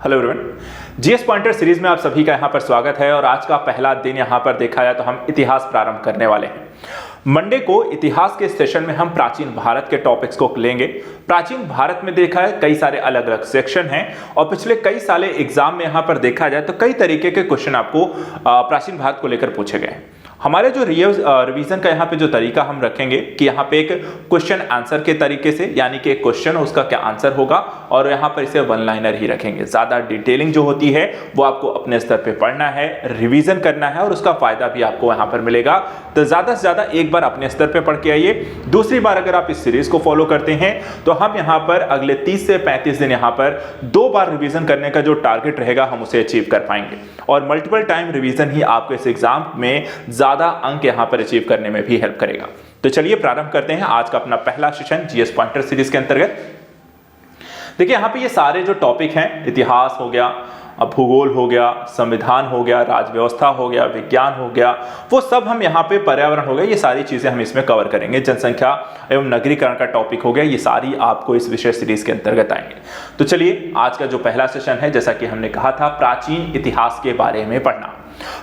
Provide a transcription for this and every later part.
Hello everyone, GS pointer series में आप सभी का यहाँ पर स्वागत है। और आज का पहला दिन यहाँ पर देखा जाए तो हम इतिहास प्रारंभ करने वाले हैं। मंडे को इतिहास के सेशन में हम प्राचीन भारत के टॉपिक्स को लेंगे। प्राचीन भारत में देखा है कई सारे अलग अलग सेक्शन हैं और पिछले कई साले एग्जाम में यहाँ पर देखा जाए तो कई तरीके के क्वेश्चन आपको प्राचीन भारत को लेकर पूछे गए हैं। हमारे जो रिवीजन का यहाँ पे जो तरीका हम रखेंगे कि यहाँ पे एक क्वेश्चन आंसर के तरीके से, यानी कि एक क्वेश्चन उसका क्या आंसर होगा और यहाँ पर इसे वन लाइनर ही रखेंगे। ज्यादा डिटेलिंग जो होती है वो आपको अपने स्तर पे पढ़ना है, रिवीजन करना है और उसका फायदा भी आपको यहाँ पर मिलेगा। तो ज्यादा से ज्यादा एक बार अपने स्तर पे पढ़ के आइए। दूसरी बार अगर आप इस सीरीज को फॉलो करते हैं तो हम यहाँ पर अगले 30 से 35 दिन यहाँ पर 2 बार रिवीजन करने का जो टारगेट रहेगा हम उसे अचीव कर पाएंगे। और मल्टीपल टाइम रिवीजन ही आपको इस एग्जाम में ज्यादा अंक यहां पर अचीव करने में भी हेल्प करेगा। तो चलिए प्रारंभ करते हैं आज का अपना पहला सेशन जीएस पॉइंटर सीरीज के अंतर्गत। देखिए यहां पे ये सारे जो टॉपिक हैं, इतिहास हो गया, भूगोल हो गया, संविधान हो गया, राजव्यवस्था हो गया, विज्ञान हो गया, वो सब हम यहाँ पे पर्यावरण हो गया, ये सारी चीजें हम इसमें कवर करेंगे। जनसंख्या एवं नगरीकरण का टॉपिक हो गया, ये सारी आपको इस विषय सीरीज के अंतर्गत आएंगे। तो चलिए आज का जो पहला सेशन है, जैसा कि हमने कहा था, प्राचीन इतिहास के बारे में पढ़ना।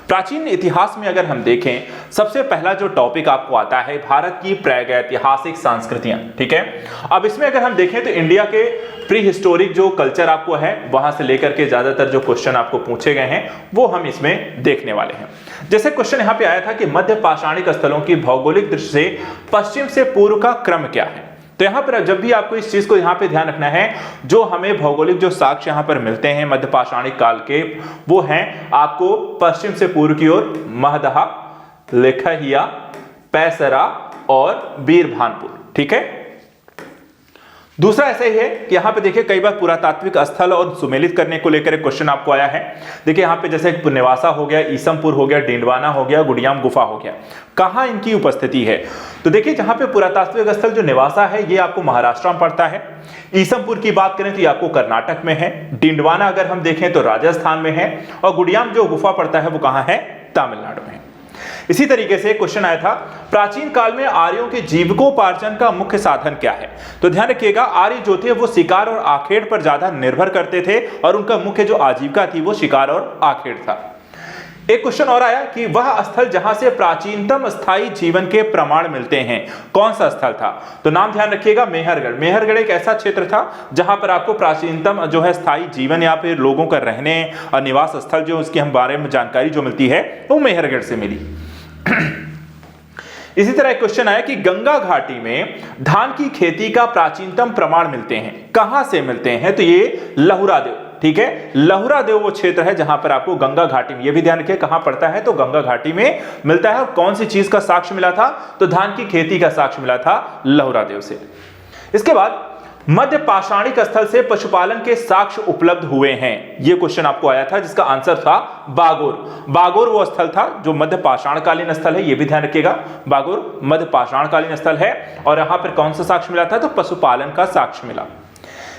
प्राचीन इतिहास में अगर हम देखें, सबसे पहला जो टॉपिक आपको आता है भारत की प्रागैतिहासिक संस्कृतियां। ठीक है, अब इसमें अगर हम देखें तो इंडिया के प्री हिस्टोरिक जो कल्चर आपको है वहां से लेकर के ज्यादातर जो क्वेश्चन आपको पूछे गए हैं वो हम इसमें देखने वाले हैं। जैसे क्वेश्चन यहां पे आया था कि मध्य पाषाणिक स्थलों की भौगोलिक दृष्टि से पश्चिम से पूर्व का क्रम क्या है। तो यहां पर जब भी आपको इस चीज को यहां पे ध्यान रखना है, जो हमें भौगोलिक जो साक्ष्य यहां पर मिलते हैं मध्य पाषाणिक काल के, वो हैं आपको पश्चिम से पूर्व की ओर महदहा, लेखहिया, पैसरा और बीरभानपुर। ठीक है, दूसरा ऐसा ही है कि यहां पे देखिए कई बार पुरातात्विक स्थल और सुमेलित करने को लेकर एक क्वेश्चन आपको आया है। देखिए यहां पे जैसे पुण्यवासा हो गया, ईसमपुर हो गया, डिंडवाना हो गया, गुड़ियाम गुफा हो गया, कहां इनकी उपस्थिति है। तो देखिए जहां पे पुरातात्विक स्थल जो निवासा है ये आपको महाराष्ट्र में पड़ता है। ईसमपुर की बात करें तो ये आपको कर्नाटक में है। डिंडवाना अगर हम देखें तो राजस्थान में है और गुड़ियाम जो गुफा पड़ता है वो कहां है, तमिलनाडु में है। इसी तरीके से क्वेश्चन आया था प्राचीन काल में आर्यों के जीविकोपार्जन का मुख्य साधन क्या है। तो ध्यान रखिएगा, आर्य जो थे वो शिकार और आखेट पर ज्यादा निर्भर करते थे और उनका मुख्य जो आजीविका थी वो शिकार और आखेट था। एक क्वेश्चन और आया कि वह स्थल जहां से प्राचीनतम स्थायी जीवन के प्रमाण मिलते हैं, कौन सा स्थल था। तो नाम ध्यान रखिएगा, मेहरगढ़। मेहरगढ़ एक ऐसा क्षेत्र था जहां पर आपको प्राचीनतम जो है स्थायी जीवन या फिर लोगों का रहने और निवास स्थल जो उसके हम बारे में जानकारी जो मिलती है वो मेहरगढ़ से मिली। इसी तरह एक क्वेश्चन आया कि गंगा घाटी में धान की खेती का प्राचीनतम प्रमाण मिलते हैं, कहां से मिलते हैं। तो ये लहुरा देव। ठीक है, लहुरा देव वो क्षेत्र है जहां पर आपको गंगा घाटी में, ये भी ध्यान रखिए कहां पड़ता है, तो गंगा घाटी में मिलता है। और कौन सी चीज का साक्ष्य मिला था, तो धान की खेती का साक्ष्य मिला था लहुरा देव से। इसके बाद मध्य पाषाणिक स्थल से पशुपालन के साक्ष्य उपलब्ध हुए हैं, यह क्वेश्चन आपको आया था जिसका आंसर था बागोर। बागोर वो स्थल था जो मध्य पाषाणकालीन स्थल है, यह भी ध्यान रखिएगा, बागोर मध्य पाषाणकालीन स्थल है। और यहां पर कौन सा साक्ष्य मिला था, तो पशुपालन का साक्ष्य मिला।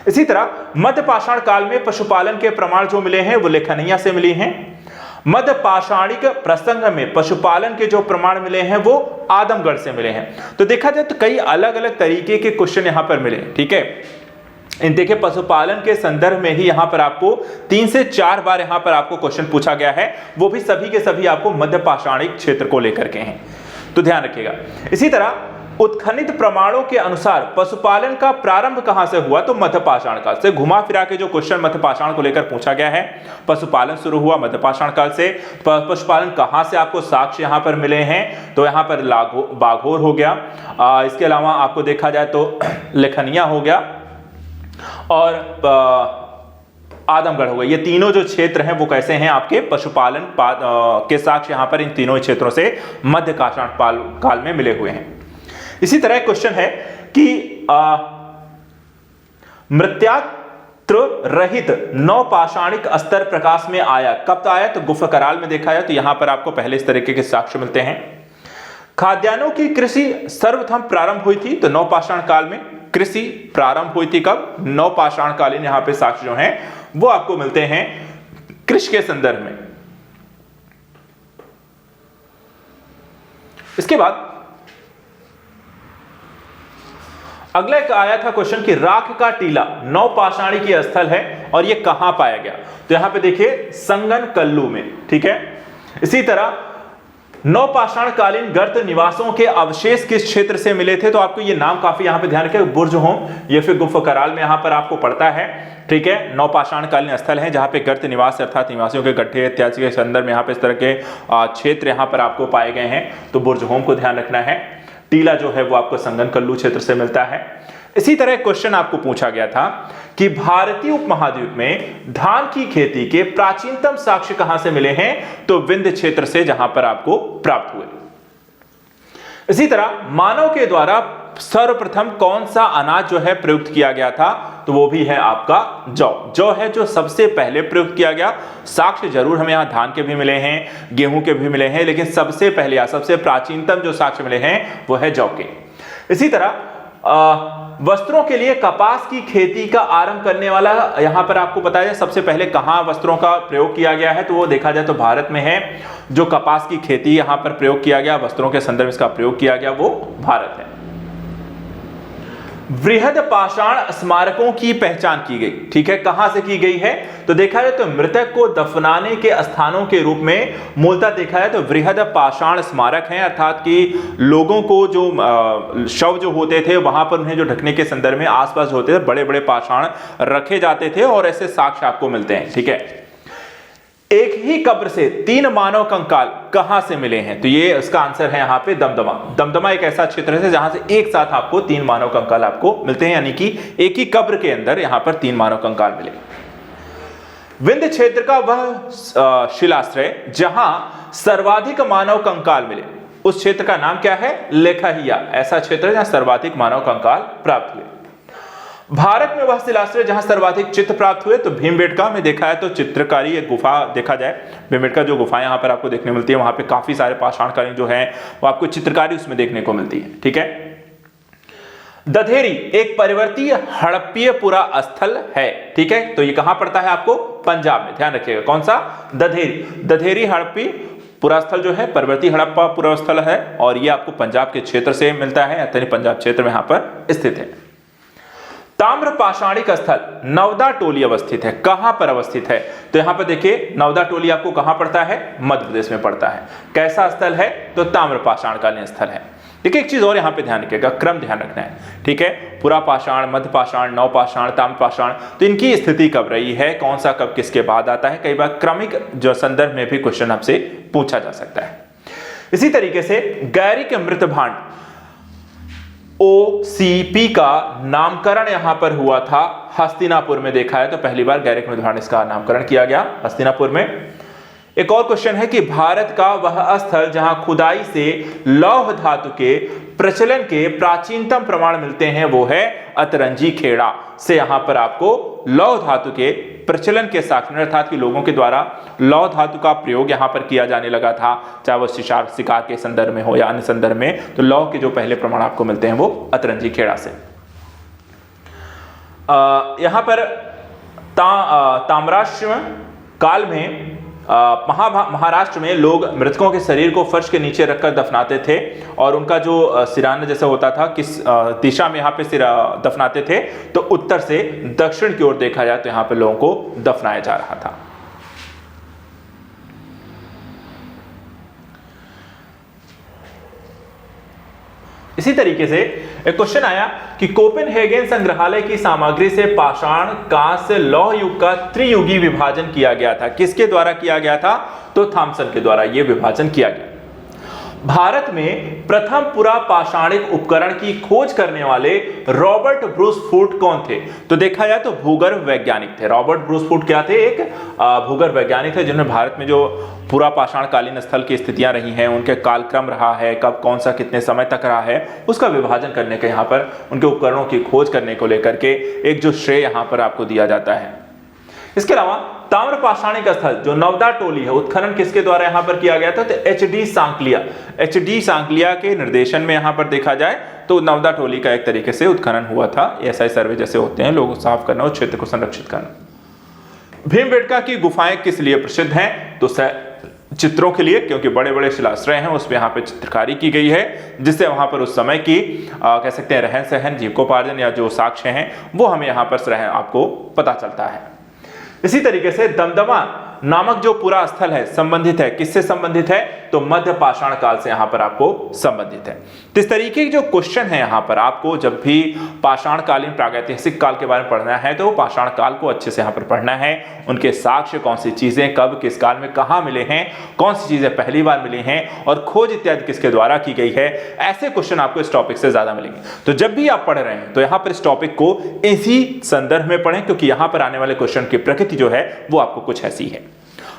इसी तरह मध्य पाषाण काल में पशुपालन के प्रमाण जो मिले हैं वो लेखनिया से मिले हैं। मध्य पाषाणिक प्रसंग में पशुपालन के जो प्रमाण मिले हैं वो आदमगढ़ से मिले हैं। तो देखा जाए तो कई अलग अलग तरीके के क्वेश्चन यहां पर मिले। ठीक है, इन देखिए पशुपालन के संदर्भ में ही यहां पर आपको 3 से 4 बार यहां पर आपको क्वेश्चन पूछा गया है, वो भी सभी के सभी आपको मध्य पाषाणिक क्षेत्र को लेकर के हैं, तो ध्यान रखिएगा। इसी तरह उत्खनित प्रमाणों के अनुसार पशुपालन का प्रारंभ कहां से हुआ, तो मध्य पाषाण काल से। घुमा फिरा के जो क्वेश्चन मध्य पाषाण को लेकर पूछा गया है, पशुपालन शुरू हुआ मध्य पाषाण काल से। पशुपालन कहां से आपको साक्ष्य यहां पर मिले हैं, तो यहां पर बाघोर हो गया, इसके अलावा आपको देखा जाए तो लेखनिया हो गया और आदमगढ़ हो गया। ये तीनों जो क्षेत्र हैं वो कैसे हैं, आपके पशुपालन के साक्ष्य यहां पर इन तीनों क्षेत्रों से मध्य पाषाण काल में मिले हुए हैं। इसी तरह क्वेश्चन है कि मृत्यात्र रहित नवपाषाणिक स्तर प्रकाश में आया, कब तो आया, तो गुफा कराल में देखा है। तो यहां पर आपको पहले इस तरीके के साक्ष्य मिलते हैं। खाद्यान्नों की कृषि सर्वप्रथम प्रारंभ हुई थी, तो नवपाषाण काल में कृषि प्रारंभ हुई थी। कब, नवपाषाण कालीन यहां पे साक्ष्य जो हैं वो आपको मिलते हैं कृषि के संदर्भ में। इसके बाद अगला एक आया था क्वेश्चन कि राख का टीला नवपाषाणी की स्थल है और ये कहां पाया गया, तो यहां पे देखिए संगनकल्लू में, ठीक है। इसी तरह नवपाषाण कालीन गर्त निवासों के अवशेष किस क्षेत्र से मिले थे, तो आपको ये नाम काफी यहां पे ध्यान रखें, बुर्जहोम या फिर गुफकराल में यहां पर आपको पड़ता है, ठीक है। नवपाषाण कालीन स्थल है जहां पे गर्त निवास अर्थात निवासियों के गड्ढे इत्यादि के संदर्भ में यहां पे इस तरह के क्षेत्र यहां पर आपको पाए गए हैं, तो बुर्जहोम को ध्यान रखना है। टीला जो है वो आपको संगनकल्लू क्षेत्र से मिलता है। इसी तरह क्वेश्चन आपको पूछा गया था कि भारतीय उपमहाद्वीप में धान की खेती के प्राचीनतम साक्ष्य कहां से मिले हैं, तो विंध्य क्षेत्र से जहां पर आपको प्राप्त हुए। इसी तरह मानव के द्वारा सर्वप्रथम कौन सा अनाज जो है प्रयुक्त किया गया था, तो वो भी है आपका जौ। जौ है जो सबसे पहले प्रयुक्त किया गया। साक्ष्य जरूर हमें यहां धान के भी मिले हैं, गेहूं के भी मिले हैं, लेकिन सबसे पहले या सबसे प्राचीनतम जो साक्ष्य मिले हैं वो है जौ के। इसी तरह वस्त्रों के लिए कपास की खेती का आरंभ करने वाला यहां पर आपको बताया सबसे पहले कहां वस्त्रों का प्रयोग किया गया है, तो वो देखा जाए तो भारत में है। जो कपास की खेती यहां पर प्रयोग किया गया, वस्त्रों के संदर्भ इसका प्रयोग किया गया, वो भारत है। वृहद पाषाण स्मारकों की पहचान की गई, ठीक है, कहां से की गई है, तो देखा जाए तो मृतक को दफनाने के स्थानों के रूप में मूलतः देखा जाए तो वृहद पाषाण स्मारक हैं, अर्थात कि लोगों को जो शव जो होते थे वहां पर उन्हें जो ढकने के संदर्भ में आसपास होते थे बड़े बड़े पाषाण रखे जाते थे और ऐसे साक्ष्य आपको मिलते हैं, ठीक है। एक ही कब्र से 3 मानव कंकाल कहां से मिले हैं, तो ये इसका आंसर है यहां पे दमदमा। दमदमा एक ऐसा क्षेत्र है जहां से एक साथ आपको 3 मानव कंकाल आपको मिलते हैं, यानी कि एक ही कब्र के अंदर यहां पर 3 मानव कंकाल मिले। विंध्य क्षेत्र का वह शिलाश्रय जहां सर्वाधिक मानव कंकाल मिले, उस क्षेत्र का नाम क्या है, लेखहिया। ऐसा क्षेत्र है जहां सर्वाधिक मानव कंकाल प्राप्त हुए। भारत में वह शिलाश्रय जहां सर्वाधिक चित्र प्राप्त हुए, तो भीमबेटका में देखा है तो चित्रकारी एक गुफा देखा जाए, भीमबेटका जो गुफा यहां पर आपको देखने मिलती है, वहां पे काफी सारे पाषाणकालीन जो है वो आपको चित्रकारी उसमें देखने को मिलती है, ठीक है। दधेरी एक परिवर्तीय हड़प्पीय पुरा स्थल है, ठीक है, तो ये कहां पड़ता है आपको, पंजाब में, ध्यान रखिएगा। कौन सा, दधेरी। दधेरी हड़प्पी पुरा स्थल जो है परिवर्ती हड़प्पा पुरा स्थल है और ये आपको पंजाब के क्षेत्र से मिलता है, यानी पंजाब क्षेत्र में यहां पर स्थित है। ताम्र पाषाणिक स्थल नवदा टोली अवस्थित है, कहां पर अवस्थित है, तो यहां पर देखिए नवदा टोली आपको कहां पड़ता है, मध्य प्रदेश में पड़ता है। कैसा स्थल है, तो ताम्र पाषाणकालीन स्थल है। देखिए एक चीज और यहां पे ध्यान रखिएगा, क्रम ध्यान रखना है, ठीक है। पुरा पाषाण, मध्य पाषाण, नव पाषाण, ताम्र पाषाण, तो इनकी स्थिति कब रही है, कौन सा कब किसके बाद आता है, कई बार क्रमिक जो संदर्भ में भी क्वेश्चन आपसे पूछा जा सकता है। इसी तरीके से गैरिक मृत भांड OCP का नामकरण यहां पर हुआ था हस्तिनापुर में, देखा है तो पहली बार गैरिक मृत भांड इसका नामकरण किया गया हस्तिनापुर में। एक और क्वेश्चन है कि भारत का वह स्थल जहां खुदाई से लौह धातु के प्रचलन के प्राचीनतम प्रमाण मिलते हैं, वो है अतरंजी खेड़ा से यहां पर आपको लौह धातु के प्रचलन के साक्ष्य, अर्थात कि लोगों के द्वारा लौह धातु का प्रयोग यहां पर किया जाने लगा था, चाहे वो शिकार के संदर्भ में हो या अन्य संदर्भ में, तो लौह के जो पहले प्रमाण आपको मिलते हैं वो अतरंजी खेड़ा से। यहां पर ताम्राश्व काल में महाराष्ट्र में लोग मृतकों के शरीर को फर्श के नीचे रखकर दफनाते थे और उनका जो सिराना जैसा होता था, किस दिशा में यहाँ पे दफनाते थे, तो उत्तर से दक्षिण की ओर देखा जाए तो यहाँ पे लोगों को दफनाया जा रहा था। इसी तरीके से एक क्वेश्चन आया कि कोपेनहेगन संग्रहालय की सामग्री से पाषाण, कांस्य, लौह युग का त्रियुगी विभाजन किया गया था। किसके द्वारा किया गया था, तो थॉमसन के द्वारा यह विभाजन किया गया। भारत में प्रथम पुरा पाषाणिक उपकरण की खोज करने वाले रॉबर्ट ब्रूस फूट कौन थे, तो देखा जाए तो भूगर्भ वैज्ञानिक थे। रॉबर्ट ब्रूस फूट क्या थे, एक भूगर्भ वैज्ञानिक थे जिन्होंने भारत में जो पूरा पाषाणकालीन स्थल की स्थितियां रही हैं, उनके कालक्रम रहा है, कब कौन सा कितने समय तक रहा है, उसका विभाजन करने के यहाँ पर उनके उपकरणों की खोज करने को लेकर के एक जो श्रेय यहाँ पर आपको दिया जाता है। इसके अलावा ताम्र पाषाणिक स्थल जो नवदा टोली है, उत्खनन किसके द्वारा यहां पर किया गया था, तो HD सांकलिया के निर्देशन में यहां पर देखा जाए तो नवदा टोली का एक तरीके से उत्खनन हुआ था। ऐसा सर्वे जैसे होते हैं, लोगों को साफ करना, उस क्षेत्र को संरक्षित करना। भीमबेटका की गुफाएं किस लिए प्रसिद्ध हैं, तो चित्रों के लिए, क्योंकि बड़े बड़े शिलाश्रय हैं उस पे यहाँ पे चित्रकारी की गई है, जिससे वहाँ पर उस समय की कह सकते हैं रहन सहन, जीविकोपार्जन या जो साक्ष्य हैं वो हमें यहाँ पर आपको पता चलता है। इसी तरीके से दमदमा नामक जो पुरा स्थल है संबंधित है, किससे संबंधित है? तो मध्य पाषाण काल से यहाँ पर आपको संबंधित है। तो इस तरीके के जो क्वेश्चन है यहाँ पर आपको जब भी पाषाण कालीन प्रागैतिहासिक काल के बारे में पढ़ना है तो पाषाण काल को अच्छे से यहाँ पर पढ़ना है। उनके साक्ष्य, कौन सी चीजें कब किस काल में कहाँ मिले हैं, कौन सी चीजें पहली बार मिली हैं और खोज इत्यादि किसके द्वारा की गई है, ऐसे क्वेश्चन आपको इस टॉपिक से ज्यादा मिलेंगे। तो जब भी आप पढ़ रहे हैं तो यहाँ पर इस टॉपिक को इसी संदर्भ में पढ़ें, क्योंकि यहाँ पर आने वाले क्वेश्चन की प्रकृति जो है वो आपको कुछ ऐसी है।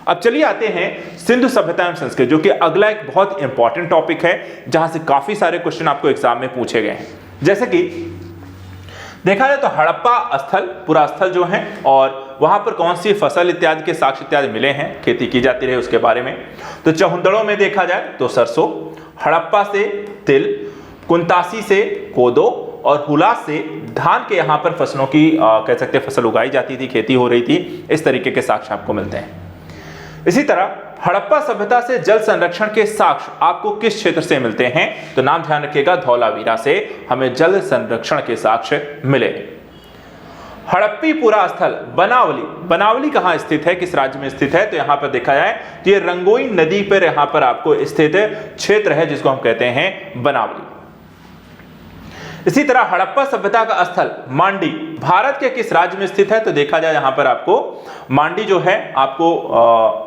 अब चलिए आते हैं सिंधु सभ्यता एवं संस्कृति, जो कि अगला एक बहुत इंपॉर्टेंट टॉपिक है जहां से काफी सारे क्वेश्चन आपको एग्जाम में पूछे गए हैं। जैसे कि देखा जाए तो हड़प्पा स्थल, पुरा स्थल जो है, और वहां पर कौन सी फसल इत्यादि के साक्ष्य इत्यादि मिले हैं, खेती की जाती रही उसके बारे में। तो चहुंदड़ों में देखा जाए तो सरसों, हड़प्पा से तिल, कुंतासी से कोदो और हुलास से धान के यहाँ पर फसलों की कह सकते हैं फसल उगाई जाती थी, खेती हो रही थी। इस तरीके के साक्ष्य आपको मिलते हैं। इसी तरह हड़प्पा सभ्यता से जल संरक्षण के साक्ष्य आपको किस क्षेत्र से मिलते हैं? तो नाम ध्यान रखिएगा, धौलावीरा से हमें जल संरक्षण के साक्ष्य मिले। हड़प्पी पुरा स्थल बनावली, बनावली कहां स्थित है, किस राज्य में स्थित है? तो यहां पर देखा जाए तो ये रंगोई नदी पर यहां पर आपको स्थित क्षेत्र है जिसको हम कहते हैं बनावली। इसी तरह हड़प्पा सभ्यता का स्थल मांडी भारत के किस राज्य में स्थित है? तो देखा जाए यहां पर आपको मांडी जो है आपको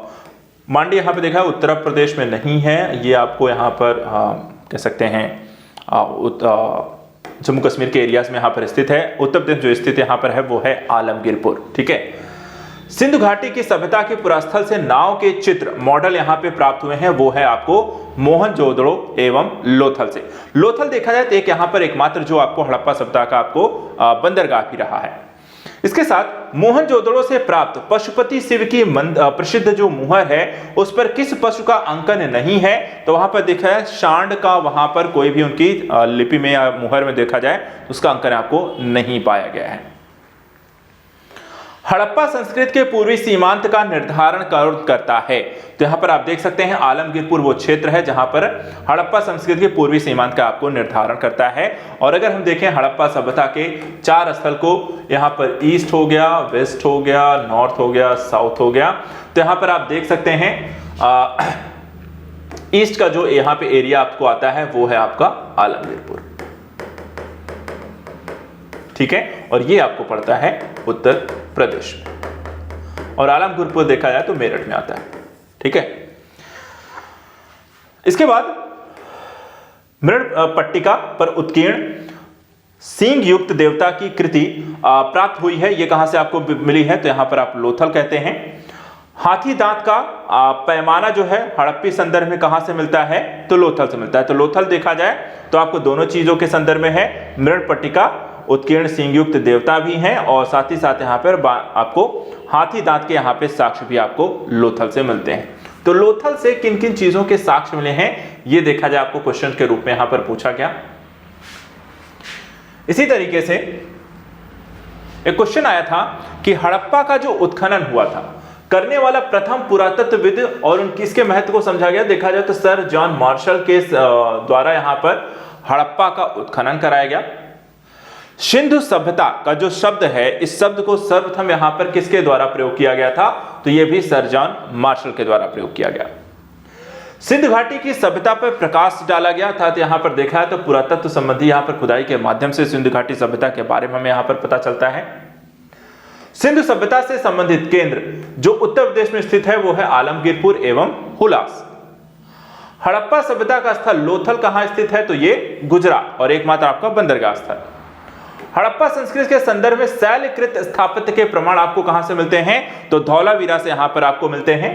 मांडी यहाँ पे देखा है उत्तर प्रदेश में नहीं है, ये आपको यहाँ पर कह सकते हैं जम्मू कश्मीर के एरियाज में यहाँ पर स्थित है। उत्तर प्रदेश जो स्थित यहाँ पर है वो है आलमगीरपुर। ठीक है। सिंधु घाटी की सभ्यता के पुरास्थल से नाव के चित्र मॉडल यहाँ पे प्राप्त हुए हैं, वो है आपको मोहनजोदड़ो एवं लोथल से। लोथल देखा जाए तो एक यहाँ पर एकमात्र जो आपको हड़प्पा सभ्यता का आपको बंदरगाह भी रहा है। इसके साथ मोहनजोदड़ो से प्राप्त पशुपति शिव की प्रसिद्ध जो मुहर है उस पर किस पशु का अंकन नहीं है? तो वहां पर देखा है सांड का, वहां पर कोई भी उनकी लिपि में या मुहर में देखा जाए उसका अंकन आपको नहीं पाया गया है। हड़प्पा संस्कृति के पूर्वी सीमांत का निर्धारण करता है। तो यहां पर आप देख सकते हैं आलमगीरपुर वो क्षेत्र है जहां पर हड़प्पा संस्कृति के पूर्वी सीमांत का आपको निर्धारण करता है। और अगर हम देखें हड़प्पा सभ्यता के 4 स्थल को, यहां पर ईस्ट हो गया, वेस्ट हो गया, नॉर्थ हो गया, साउथ हो गया। तो यहां पर आप देख सकते हैं ईस्ट का जो यहां पे एरिया आपको आता है वो है आपका आलमगीरपुर। ठीक है, और ये आपको पड़ता है उत्तर प्रदेश में, और आलमगीरपुर देखा जाए तो मेरठ में आता है। ठीक है। इसके बाद मृण पट्टिका पर उत्कीर्ण सींग युक्त देवता की कृति प्राप्त हुई है। ये कहां से आपको मिली है? तो यहां पर आप लोथल कहते हैं। हाथी दांत का पैमाना जो है हड़प्पी संदर्भ में कहां से मिलता है? तो लोथल से मिलता है। तो लोथल देखा जाए तो आपको दोनों चीजों के संदर्भ में है, मृण पट्टिका, उत्कीर्ण सींग युक्त देवता भी हैं, और साथ ही साथ यहाँ पर आपको हाथी दांत के यहाँ पे साक्ष्य भी आपको लोथल से मिलते हैं। तो लोथल से किन किन चीजों के साक्ष्य मिले हैं ये देखा जाए आपको क्वेश्चन के रूप में यहाँ पर पूछा गया। इसी तरीके से एक क्वेश्चन आया था कि हड़प्पा का जो उत्खनन हुआ था करने वाला प्रथम पुरातत्वविद और किसके महत्व को समझा गया? देखा जाए तो सर जॉन मार्शल के द्वारा यहाँ पर हड़प्पा का उत्खनन कराया गया। सिंधु सभ्यता का जो शब्द है, इस शब्द को सर्वप्रथम यहां पर किसके द्वारा प्रयोग किया गया था? तो यह भी सर जॉन मार्शल के द्वारा प्रयोग किया गया। सिंधु घाटी की सभ्यता पर प्रकाश डाला गया था। तो यहां पर देखा है तो पुरातत्व संबंधी यहां पर खुदाई के माध्यम से सिंधु घाटी सभ्यता के बारे में हमें यहां पर पता चलता है। सिंधु सभ्यता से संबंधित केंद्र जो उत्तर प्रदेश में स्थित है वो है आलमगीरपुर एवं हुलास। हड़प्पा सभ्यता का स्थल लोथल कहां स्थित है? तो ये गुजरात, और एकमात्र आपका बंदरगाह स्थल। हड़प्पा संस्कृति के संदर्भ में शैलकृत स्थापत्य के प्रमाण आपको कहां से मिलते हैं? तो धौलावीरा से यहां पर आपको मिलते हैं।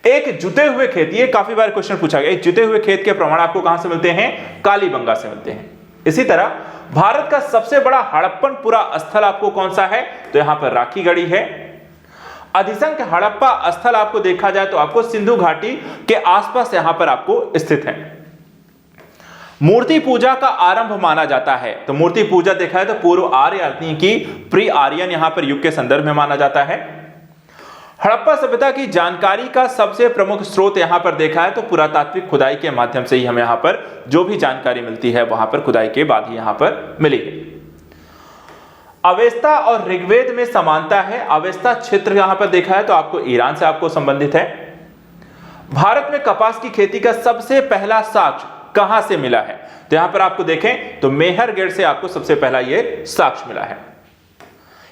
एक जुते हुए खेत, ये काफी बार क्वेश्चन पूछा गया, एक जुते हुए खेत के प्रमाण आपको कहां से मिलते हैं? कालीबंगा से मिलते हैं। इसी तरह भारत का सबसे बड़ा हड़प्पन पुरा स्थल आपको कौन सा है? तो यहां पर राखीगढ़ी है। अधिसंख्य हड़प्पा स्थल आपको देखा जाए तो आपको सिंधु घाटी के आसपास यहां पर आपको स्थित है। मूर्ति पूजा का आरंभ माना जाता है। तो मूर्ति पूजा देखा है तो पूर्व आर्य यानी कि प्री आर्यन यहां पर युग के संदर्भ में माना जाता है। हड़प्पा सभ्यता की जानकारी का सबसे प्रमुख स्रोत यहां पर देखा है तो पुरातात्विक खुदाई के माध्यम से ही हमें यहां पर जो भी जानकारी मिलती है वहां पर खुदाई के बाद ही यहां पर मिली है। अवेस्ता और ऋग्वेद में समानता है। अवेस्ता क्षेत्र यहां पर देखा है तो आपको ईरान से आपको संबंधित है। भारत में कपास की खेती का सबसे पहला साक्ष्य कहां से मिला है? तो यहां पर आपको देखें तो मेहरगढ़ से आपको सबसे पहला यह साक्ष्य मिला है।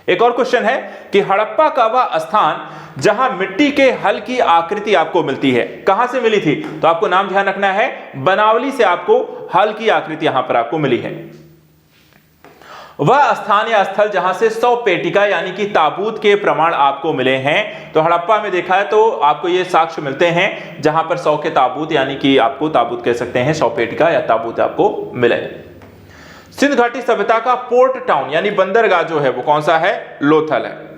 एक और क्वेश्चन है कि हड़प्पा का वह स्थान जहां मिट्टी के हल की आकृति आपको मिलती है कहां से मिली थी? तो आपको नाम ध्यान रखना है, बनावली से आपको हल की आकृति यहां पर आपको मिली है। वह स्थान या स्थल जहां से 100 पेटिका यानी कि ताबूत के प्रमाण आपको मिले हैं तो हड़प्पा में देखा है तो आपको ये साक्ष्य मिलते हैं जहां पर 100 के ताबूत यानी कि आपको ताबूत कह सकते हैं 100 पेटिका या ताबूत आपको मिले। सिंध घाटी सभ्यता का पोर्ट टाउन यानी बंदरगाह जो है वो कौन सा है? लोथल है।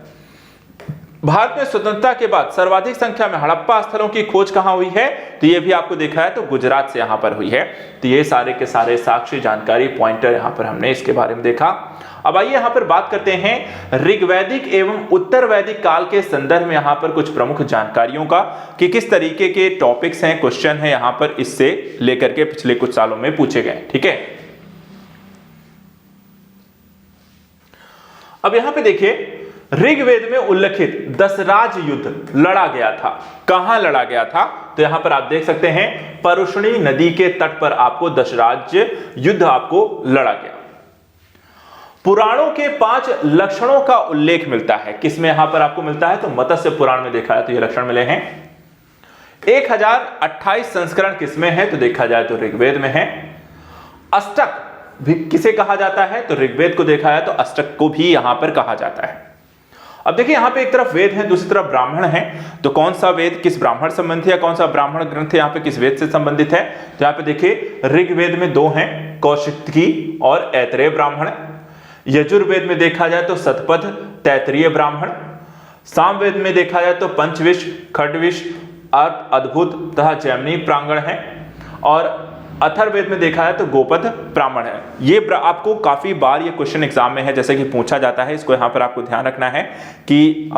भारत में स्वतंत्रता के बाद सर्वाधिक संख्या में हड़प्पा स्थलों की खोज कहां हुई है? तो ये भी आपको देखा है तो गुजरात से यहां पर हुई है। तो ये सारे के सारे साक्ष्य जानकारी पॉइंटर यहां पर हमने इसके बारे में देखा। अब आइए यहां पर बात करते हैं ऋग्वैदिक एवं उत्तर वैदिक काल के संदर्भ में यहां पर कुछ प्रमुख जानकारियों का कि किस तरीके के टॉपिक्स हैं, क्वेश्चन है यहां पर इससे लेकर के पिछले कुछ सालों में पूछे गए। ठीक है, अब यहां पे देखिए ऋग्वेद में उल्लेखित दशराज युद्ध लड़ा गया था। कहां लड़ा गया था? तो यहां पर आप देख सकते हैं परुष्णी नदी के तट पर आपको दशराज युद्ध आपको लड़ा गया। पुराणों के 5 लक्षणों का उल्लेख मिलता है। किसमें यहां पर आपको मिलता है? तो मत्स्य पुराण में देखा है तो ये लक्षण मिले हैं। 1028 संस्करण किसमें है? तो देखा जाए तो ऋग्वेद में है। अष्टक भी किसे कहा जाता है? तो ऋग्वेद को देखा है तो अष्टक को भी यहां पर कहा जाता है। अब देखिए यहां पे एक तरफ वेद है, दूसरी तरफ ब्राह्मण है, तो कौन सा वेद किस ब्राह्मण संबंधित है, कौन सा ब्राह्मण ग्रंथ यहां पे किस वेद से संबंधित है? तो यहां पे देखिए ऋग्वेद में 2 हैं, कौशिकी और ऐतरेय ब्राह्मण। यजुर्वेद में देखा जाए तो शतपथ तैतरीय ब्राह्मण। सामवेद में देखा जाए तो पंचविश, खड्डविश, अद्भुत तथा जैमिनी प्रांगण है और अथर्ववेद में देखा है तो गोपद ब्राह्मण है। ये आपको काफी बार ये क्वेश्चन एग्जाम में है जैसे कि पूछा जाता है। इसको यहां पर आपको ध्यान रखना है कि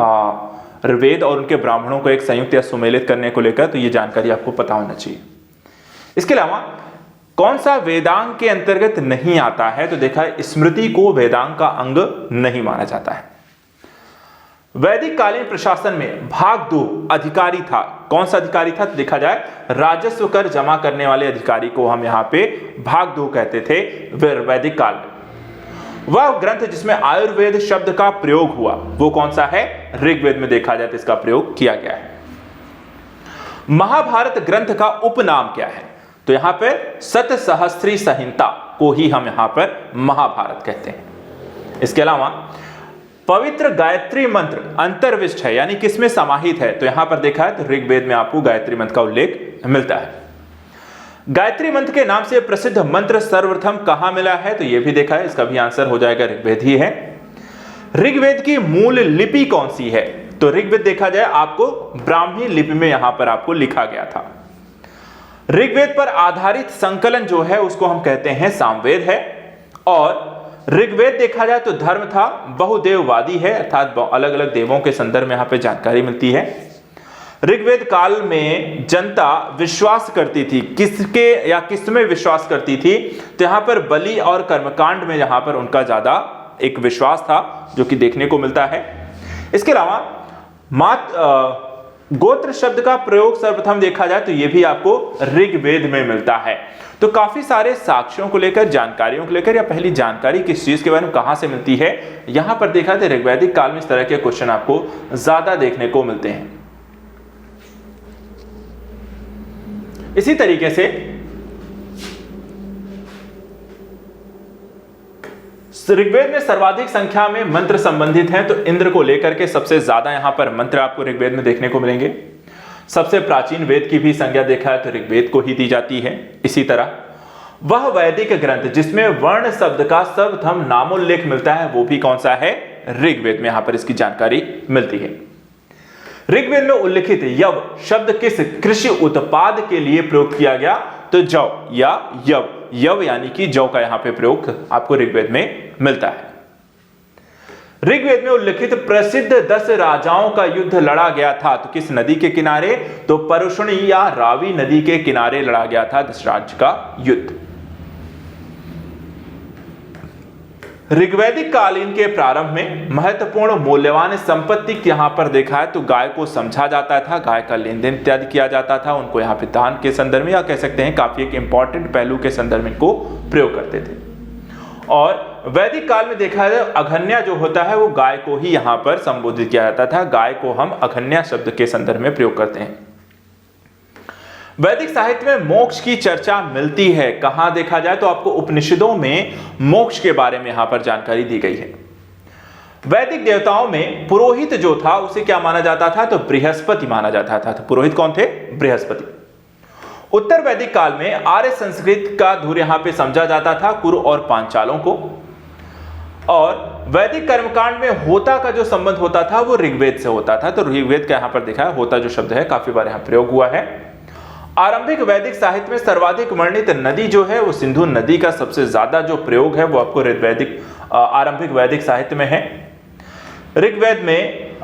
वेद और उनके ब्राह्मणों को एक संयुक्त या सुमेलित करने को लेकर तो ये जानकारी आपको पता होना चाहिए। इसके अलावा कौन सा वेदांग के अंतर्गत नहीं आता है? तो देखा है स्मृति को वेदांग का अंग नहीं माना जाता है। वैदिक कालीन प्रशासन में भाग 2 अधिकारी था। कौन सा अधिकारी था? तो देखा जाए राजस्व कर जमा करने वाले अधिकारी को हम यहां पे भाग 2 कहते थे वैदिक काल में। वह ग्रंथ जिसमें आयुर्वेद शब्द का प्रयोग हुआ वो कौन सा है? ऋग्वेद में देखा जाए तो इसका प्रयोग किया गया है। महाभारत ग्रंथ का उपनाम क्या है? तो यहां पर सतसहस्त्री संहिता को ही हम यहां पर महाभारत कहते हैं। इसके अलावा पवित्र गायत्री मंत्र अंतर्विष्ट है यानी किसमें समाहित है? तो यहां पर देखा है तो ऋग्वेद में आपको गायत्री मंत्र का उल्लेख मिलता है। गायत्री मंत्र के नाम से प्रसिद्ध मंत्र सर्वप्रथम कहां मिला है? तो यह भी देखा है, इसका भी आंसर हो जाएगा ऋग्वेद ही है। ऋग्वेद की मूल लिपि कौन सी है? तो ऋग्वेद देखा जाए आपको ब्राह्मी लिपि में यहां पर आपको लिखा गया था। ऋग्वेद पर आधारित संकलन जो है उसको हम कहते हैं सामवेद है। और ऋग्वेद देखा जाए तो धर्म था, बहुदेववादी है अर्थात अलग अलग देवों के संदर्भ में यहां पे जानकारी मिलती है। ऋग्वेद काल में जनता विश्वास करती थी, किसके या किसमें विश्वास करती थी? तो यहां पर बलि और कर्मकांड में यहां पर उनका ज्यादा एक विश्वास था जो कि देखने को मिलता है। इसके अलावा गोत्र शब्द का प्रयोग सर्वप्रथम देखा जाए तो यह भी आपको ऋग्वेद में मिलता है। तो काफी सारे साक्ष्यों को लेकर, जानकारियों को लेकर या पहली जानकारी किस चीज के बारे में कहां से मिलती है, यहां पर देखा तो ऋग्वैदिक काल में इस तरह के क्वेश्चन आपको ज्यादा देखने को मिलते हैं। इसी तरीके से ऋग्वेद में सर्वाधिक संख्या में मंत्र संबंधित हैं, तो इंद्र को लेकर के सबसे ज्यादा यहां पर मंत्र आपको ऋग्वेद में देखने को मिलेंगे। सबसे प्राचीन वेद की भी संज्ञा देखा है तो ऋग्वेद को ही दी जाती है। इसी तरह वह वैदिक ग्रंथ जिसमें वर्ण शब्द का सर्वप्रथम नामोल्लेख मिलता है वो भी कौन सा है? ऋग्वेद में यहां पर इसकी जानकारी मिलती है। ऋग्वेद में उल्लिखित यव शब्द किस कृषि उत्पाद के लिए प्रयोग किया गया? तो जौ या यव, यव यानी कि जौ का यहां पे प्रयोग आपको ऋग्वेद में मिलता है। ऋग्वेद में उल्लिखित प्रसिद्ध 10 राजाओं का युद्ध लड़ा गया था तो किस नदी के किनारे? तो परुष्णी या रावी नदी के किनारे लड़ा गया था 10 राज्य का युद्ध। ऋग्वैदिक कालीन के प्रारंभ में महत्वपूर्ण मूल्यवान संपत्ति यहां पर देखा है तो गाय को समझा जाता था, गाय का लेन देन इत्यादि किया जाता था, उनको यहां पे दान के संदर्भ में या कह सकते हैं काफी एक इंपॉर्टेंट पहलू के संदर्भ में को प्रयोग करते थे। और वैदिक काल में देखा जाए अघन्या जो होता है वो गाय को ही यहां पर संबोधित किया जाता था, गाय को हम अघन्या शब्द के संदर्भ में प्रयोग करते हैं। वैदिक साहित्य में मोक्ष की चर्चा मिलती है, कहां देखा जाए तो आपको उपनिषदों में मोक्ष के बारे में यहां पर जानकारी दी गई है। वैदिक देवताओं में पुरोहित जो था उसे क्या माना जाता था? तो बृहस्पति माना जाता था। तो पुरोहित कौन थे? बृहस्पति। उत्तर वैदिक काल में आर्य संस्कृत का धूर यहां पे समझा जाता था कुरु और पांचालों को। और वैदिक कर्मकांड में होता का जो संबंध होता था वो ऋग्वेद से होता था। तो ऋग्वेद का यहां पर देखा है होता जो शब्द है काफी बार यहां प्रयोग हुआ है। आरंभिक वैदिक साहित्य में सर्वाधिक वर्णित नदी जो है वो सिंधु नदी का सबसे ज्यादा जो प्रयोग है वो आपको आरंभिक वैदिक साहित्य में है। ऋग्वेद में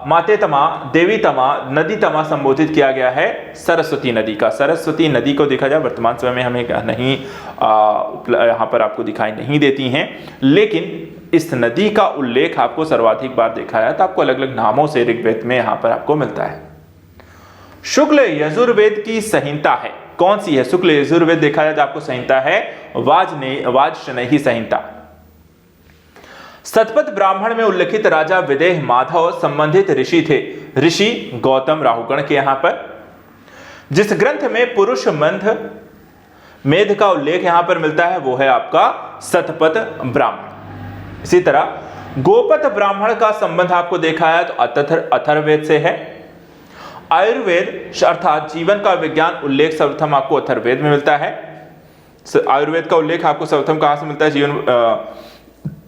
मातेतमा, देवीतमा, नदीतमा संबोधित किया गया है सरस्वती नदी का। सरस्वती नदी को देखा जाए वर्तमान समय में हमें नहीं यहाँ पर आपको दिखाई नहीं देती हैं, लेकिन इस नदी का उल्लेख आपको सर्वाधिक बार देखा है तो आपको अलग अलग नामों से ऋग्वेद में यहाँ पर आपको मिलता है। शुक्ल यजुर्वेद की संहिता है, कौन सी है? शुक्ल यजुर्वेद देखा जाए तो आपको संहिता है वाजश्नेयी संहिता। शतपथ ब्राह्मण में उल्लिखित राजा विदेह माधव संबंधित ऋषि थे, ऋषि गौतम राहुगण के यहां पर। जिस ग्रंथ में पुरुष मंथ मेध का उल्लेख यहां पर मिलता है वो है आपका शतपथ ब्राह्मण। इसी तरह गोपथ ब्राह्मण का संबंध आपको देखा है तो अथर्ववेद से है। आयुर्वेद अर्थात जीवन का विज्ञान उल्लेख सर्वप्रथम आपको अथर्ववेद में मिलता है। आयुर्वेद का उल्लेख आपको सर्वप्रथम कहां से मिलता है?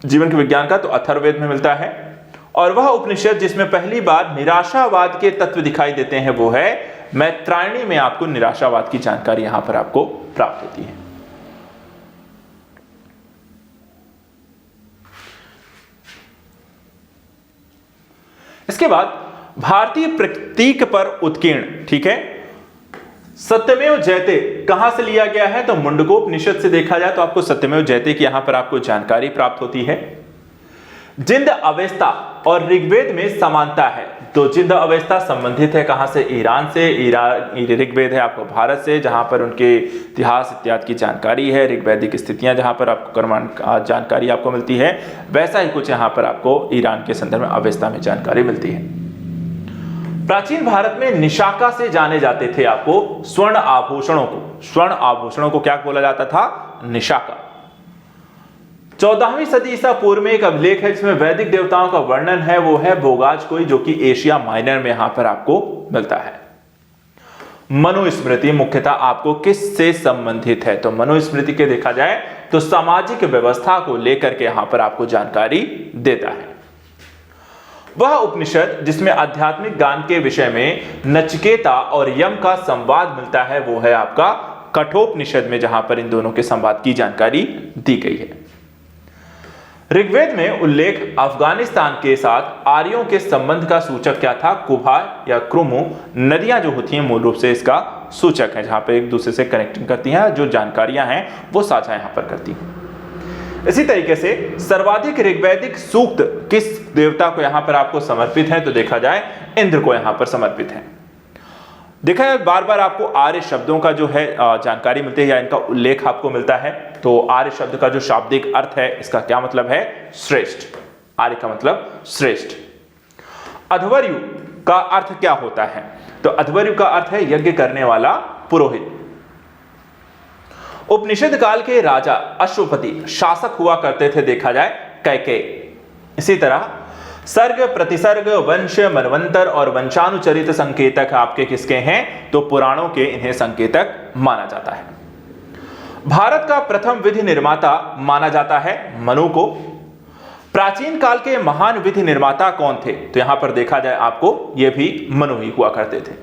जीवन के विज्ञान का तो अथर्ववेद में मिलता है। और वह उपनिषद जिसमें पहली बार निराशावाद के तत्व दिखाई देते हैं वो है मैत्रायणी में। आपको निराशावाद की जानकारी यहां पर आपको प्राप्त होती है। इसके बाद भारतीय प्रतीक पर उत्कीर्ण, ठीक है, सत्यमेव जयते कहां से लिया गया है? तो मुंडकोपनिषद से देखा जाए तो आपको सत्यमेव जयते की यहां पर आपको जानकारी प्राप्त होती है। जिंद अवेस्ता और ऋग्वेद में समानता है तो जिंद अवेस्ता संबंधित है कहां से? ईरान से। ऋग्वेद है आपको भारत से, जहां पर उनके इतिहास इत्यादि की जानकारी है, ऋग्वैदिक स्थितियां जहां पर आपको कर्माण जानकारी आपको मिलती है, वैसा ही कुछ यहां पर आपको ईरान के संदर्भ में अवेस्ता में जानकारी मिलती है। प्राचीन भारत में निशाका से जाने जाते थे आपको स्वर्ण आभूषणों को। स्वर्ण आभूषणों को क्या बोला जाता था? निशाका। 14वीं सदी ईसा पूर्व में एक अभिलेख है जिसमें वैदिक देवताओं का वर्णन है, वो है भोगाजकोई, जो कि एशिया माइनर में यहां पर आपको मिलता है। मनुस्मृति मुख्यतः आपको किस से संबंधित है? तो मनुस्मृति के देखा जाए तो सामाजिक व्यवस्था को लेकर के यहां पर आपको जानकारी देता है। वह उपनिषद जिसमें आध्यात्मिक ज्ञान के विषय में नचिकेता और यम का संवाद मिलता है वो है आपका कठोपनिषद में, जहां पर इन दोनों के संवाद की जानकारी दी गई है। ऋग्वेद में उल्लेख अफगानिस्तान के साथ आर्यों के संबंध का सूचक क्या था? कुभा या क्रुमु नदियां जो होती हैं मूल रूप से इसका सूचक है, जहां पर एक दूसरे से कनेक्टिंग करती हैं, जो जानकारियां हैं वो साझा यहां पर करती हैं। इसी तरीके से सर्वाधिक ऋग्वैदिक सूक्त किस देवता को यहां पर आपको समर्पित है? तो देखा जाए इंद्र को यहां पर समर्पित है। देखा जाए बार बार आपको आर्य शब्दों का जो है जानकारी मिलती है या इनका उल्लेख आपको मिलता है। तो आर्य शब्द का जो शाब्दिक अर्थ है इसका क्या मतलब है? श्रेष्ठ। आर्य का मतलब श्रेष्ठ। अध्वर्यु का अर्थ क्या होता है? तो अध्वर्यु का अर्थ है यज्ञ करने वाला पुरोहित। उपनिषद काल के राजा अश्वपति शासक हुआ करते थे देखा जाए कैकेयी। इसी तरह सर्ग, प्रतिसर्ग, वंश, मनवंतर और वंशानुचरित संकेतक आपके किसके हैं? तो पुराणों के इन्हें संकेतक माना जाता है। भारत का प्रथम विधि निर्माता माना जाता है मनु को। प्राचीन काल के महान विधि निर्माता कौन थे? तो यहां पर देखा जाए आपको ये भी मनु ही हुआ करते थे।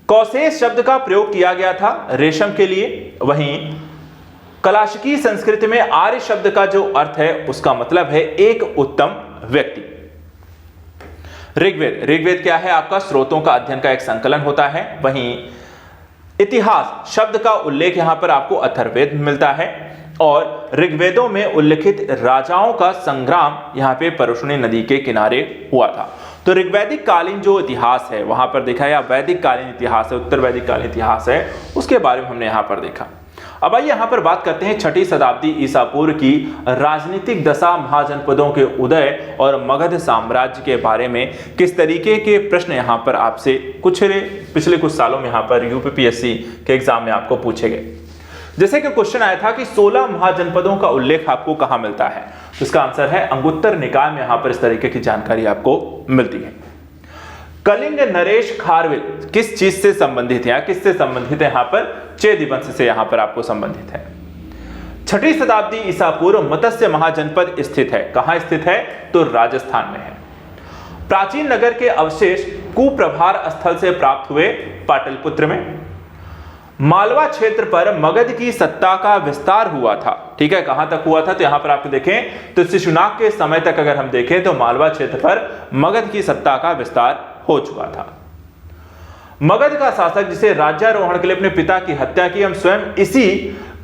कौशेष शब्द का प्रयोग किया गया था रेशम के लिए, वहीं कलाशिकी संस्कृति में आर्य शब्द का जो अर्थ है उसका मतलब है एक उत्तम व्यक्ति। ऋग्वेद क्या है? आपका स्रोतों का अध्ययन का एक संकलन होता है। वहीं इतिहास शब्द का उल्लेख यहां पर आपको अथर्ववेद में मिलता है और ऋग्वेदों में उल्लिखित राजाओं का संग्राम यहां पे परशुनी नदी के किनारे हुआ था। तो ऋग्वैदिक कालीन जो इतिहास है वहां पर देखा, या वैदिक कालीन इतिहास है, उत्तर वैदिक कालीन इतिहास है, उसके बारे में हमने यहां पर देखा। अब आइए यहां पर बात करते हैं 6ठी शताब्दी ईसा पूर्व की राजनीतिक दशा, महाजनपदों के उदय और मगध साम्राज्य के बारे में किस तरीके के प्रश्न यहां पर आपसे पिछले कुछ सालों में यहां पर यूपीपीएससी के एग्जाम में आपको पूछे गए। जैसे कि क्वेश्चन आया था कि 16 महाजनपदों का उल्लेख आपको कहां मिलता है, तो इसका आंसर है अंगुत्तर निकाय में यहां पर इस तरीके की जानकारी आपको मिलती है। कलिंग नरेश खारविल किस चीज से संबंधित है या किससे संबंधित है? यहां पर चेदी वंश से यहां पर आपको संबंधित है। 6ठी शताब्दी ईसा पूर्व मत्स्य महाजनपद स्थित है। कहां स्थित है? तो राजस्थान में है। प्राचीन नगर के अवशेष कुप्रभार स्थल से प्राप्त हुए पाटलिपुत्र में। मालवा क्षेत्र पर मगध की सत्ता का विस्तार हुआ था। ठीक है, कहां तक हुआ था? तो यहां पर आपको देखें तो शिशुनाग के समय तक अगर हम देखें तो मालवा क्षेत्र पर मगध की सत्ता का विस्तार हो चुका था। मगध का शासक जिसे राज्यारोहण के लिए अपने पिता की हत्या की, हम स्वयं इसी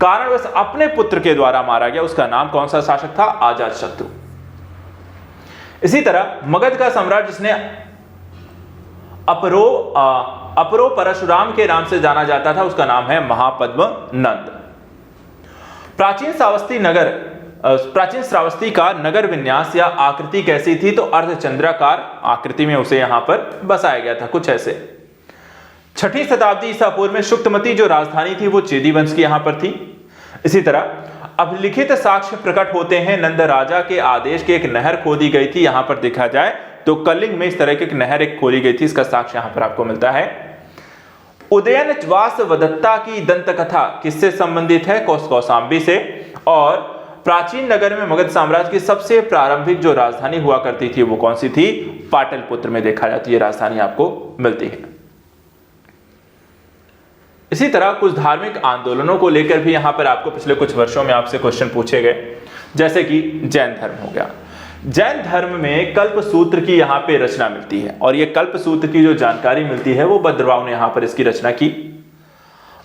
कारणवश अपने पुत्र के द्वारा मारा गया, उसका नाम कौन सा शासक था? अजातशत्रु। इसी तरह मगध का सम्राट जिसने अपरो परशुराम के नाम से जाना जाता था, उसका नाम है महापद्म नंद। प्राचीन श्रावस्ती का नगर विन्यास या आकृति कैसी थी? तो अर्धचंद्राकार आकृति में उसे यहां पर बसाया गया था, कुछ ऐसे। 6ठी शताब्दी ईसा पूर्व में शुक्तमती जो राजधानी थी वो चेदी वंश की यहां पर थी। इसी तरह अभिलिखित साक्ष्य प्रकट होते हैं नंद राजा के आदेश की एक नहर खोदी गई थी। यहां पर देखा जाए तो कलिंग में इस तरह की एक नहर खोदी गई थी, इसका साक्ष्य यहां पर आपको मिलता है। उदयन वासवदत्ता की दंत कथा किससे संबंधित है? कौशांबी से। और प्राचीन नगर में मगध साम्राज्य की सबसे प्रारंभिक जो राजधानी हुआ करती थी वो कौन सी थी? पाटलिपुत्र में देखा जाए तो ये राजधानी आपको मिलती है। इसी तरह कुछ धार्मिक आंदोलनों को लेकर भी यहां पर आपको पिछले कुछ वर्षों में आपसे क्वेश्चन पूछे गए, जैसे कि जैन धर्म हो गया। जैन धर्म में कल्प सूत्र की यहां पे रचना मिलती है और ये कल्प सूत्र की जो जानकारी मिलती है वो भद्रवाह ने यहां पर इसकी रचना की।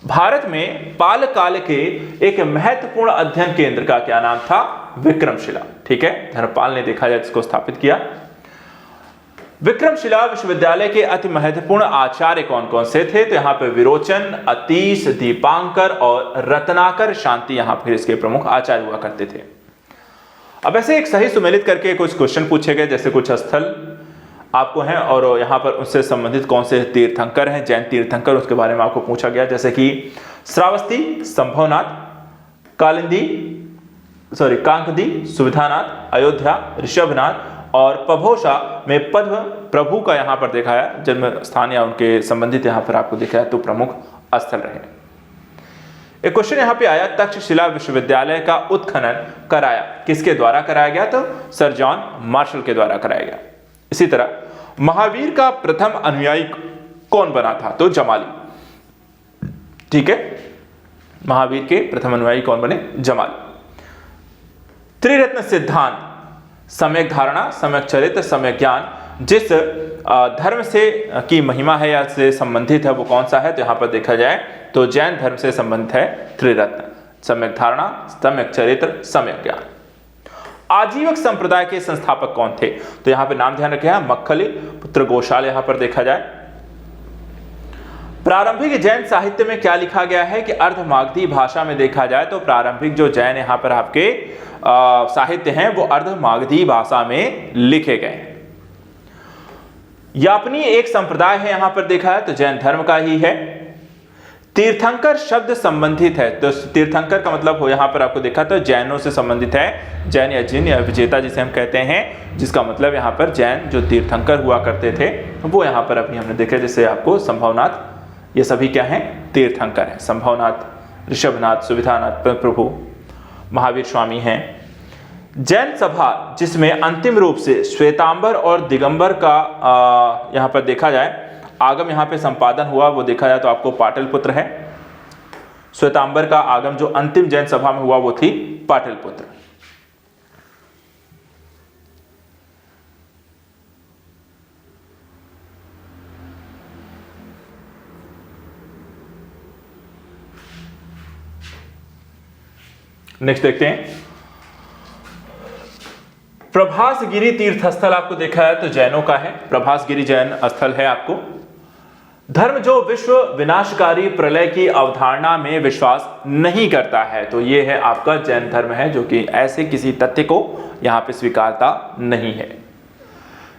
भारत में पाल काल के एक महत्वपूर्ण अध्ययन केंद्र का क्या नाम था? विक्रमशिला। ठीक है, धर्मपाल ने देखा जाए इसको स्थापित किया। विक्रमशिला विश्वविद्यालय के अति महत्वपूर्ण आचार्य कौन कौन से थे? तो यहां पे विरोचन, अतीश, दीपांकर और रत्नाकर शांति यहां पर इसके प्रमुख आचार्य हुआ करते थे। अब ऐसे एक सही सुमेलित करके कुछ क्वेश्चन पूछे गए, जैसे कुछ स्थल आपको हैं और यहां पर उससे संबंधित कौन से तीर्थंकर हैं, जैन तीर्थंकर, उसके बारे में आपको पूछा गया, जैसे कि श्रावस्ती, संभवनाथ, कांकदी, सुविधानाथ, अयोध्या, ऋषभनाथ और पभोषा में पद्म प्रभु का यहां पर देखा है जन्म स्थान या उनके संबंधित यहां पर आपको देखा है तो प्रमुख स्थल रहे। एक क्वेश्चन यहां पे आया, तक्षशिला विश्वविद्यालय का उत्खनन कराया किसके द्वारा कराया गया? तो सर जॉन मार्शल के द्वारा कराया गया। इसी तरह महावीर का प्रथम अनुयायी कौन बना था? तो जमाली। ठीक है, महावीर के प्रथम अनुयायी कौन बने? जमाली। त्रिरत्न सिद्धांत, सम्यक धारणा, सम्यक चरित्र, सम्यक ज्ञान, जिस धर्म से की महिमा है या से संबंधित है वो कौन सा है? तो यहां पर देखा जाए तो जैन धर्म से संबंधित है त्रिरत्न, सम्यक धारणा, सम्यक चरित्र, सम्यक ज्ञान। आजीवक संप्रदाय के संस्थापक कौन थे? तो यहां पे नाम ध्यान रखें, मक्खली पुत्र गोशाल यहां पर देखा जाए। प्रारंभिक जैन साहित्य में क्या लिखा गया है कि अर्धमागधी भाषा में देखा जाए तो प्रारंभिक जो जैन यहां पर आपके साहित्य हैं वो अर्धमागधी भाषा में लिखे गए हैं। यापनी एक संप्रदाय है यहां पर देखा है तो जैन धर्म का ही है। तीर्थंकर शब्द संबंधित है तो तीर्थंकर का मतलब हो यहां पर आपको देखा तो जैनों से संबंधित है, जैन या जिन या विजेता जिसे हम कहते हैं, जिसका मतलब यहां पर जैन जो तीर्थंकर हुआ करते थे वो यहां पर अभी हमने देखा, जैसे आपको संभवनाथ, ये सभी क्या हैं? तीर्थंकर हैं। संभवनाथ, ऋषभनाथ, सुविधानाथ प्रभु, महावीर स्वामी हैं। जैन सभा जिसमें अंतिम रूप से श्वेतांबर और दिगंबर का यहां पर देखा जाए आगम यहां पे संपादन हुआ वो देखा जाए तो आपको पाटलिपुत्र है। श्वेतांबर का आगम जो अंतिम जैन सभा में हुआ वो थी पाटलिपुत्र। नेक्स्ट देखते हैं, प्रभासगिरी तीर्थ स्थल आपको देखा है तो जैनों का है। प्रभासगिरी जैन स्थल है आपको। धर्म जो विश्व विनाशकारी प्रलय की अवधारणा में विश्वास नहीं करता है तो यह है आपका जैन धर्म है, जो कि ऐसे किसी तथ्य को यहां पे स्वीकारता नहीं है।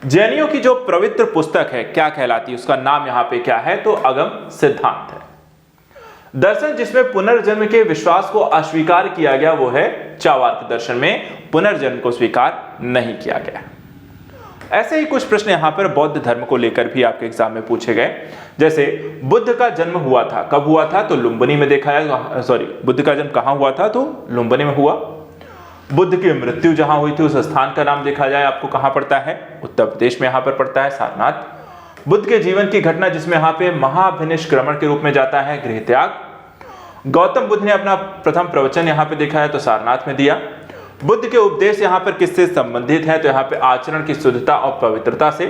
जैनियों की जो पवित्र पुस्तक है क्या कहलाती है, उसका नाम यहां पे क्या है तो अगम सिद्धांत है। दर्शन जिसमें पुनर्जन्म के विश्वास को अस्वीकार किया गया वो है चार्वाक दर्शन में पुनर्जन्म को स्वीकार नहीं किया गया। ऐसे ही कुछ प्रश्न यहां पर बौद्ध धर्म को लेकर भी आपके एग्जाम में पूछे गए। जैसे बुद्ध का जन्म हुआ था, कब हुआ था तो लुम्बिनी में देखा है, बुद्ध का जन्म कहां हुआ था तो लुम्बिनी में हुआ। बुद्ध की मृत्यु जहां हुई थी उस स्थान का नाम देखा जाए आपको कहां पड़ता है, उत्तर प्रदेश में यहां पर पड़ता है, सारनाथ। बुद्ध के जीवन की घटना जिसमें यहां पे महाभिनिष्क्रमण के रूप में जाता है, गृह त्याग। गौतम बुद्ध ने अपना प्रथम प्रवचन यहां पे देखा है तो सारनाथ में दिया। बुद्ध के उपदेश यहां पर किससे संबंधित है तो यहां पे आचरण की शुद्धता और पवित्रता से।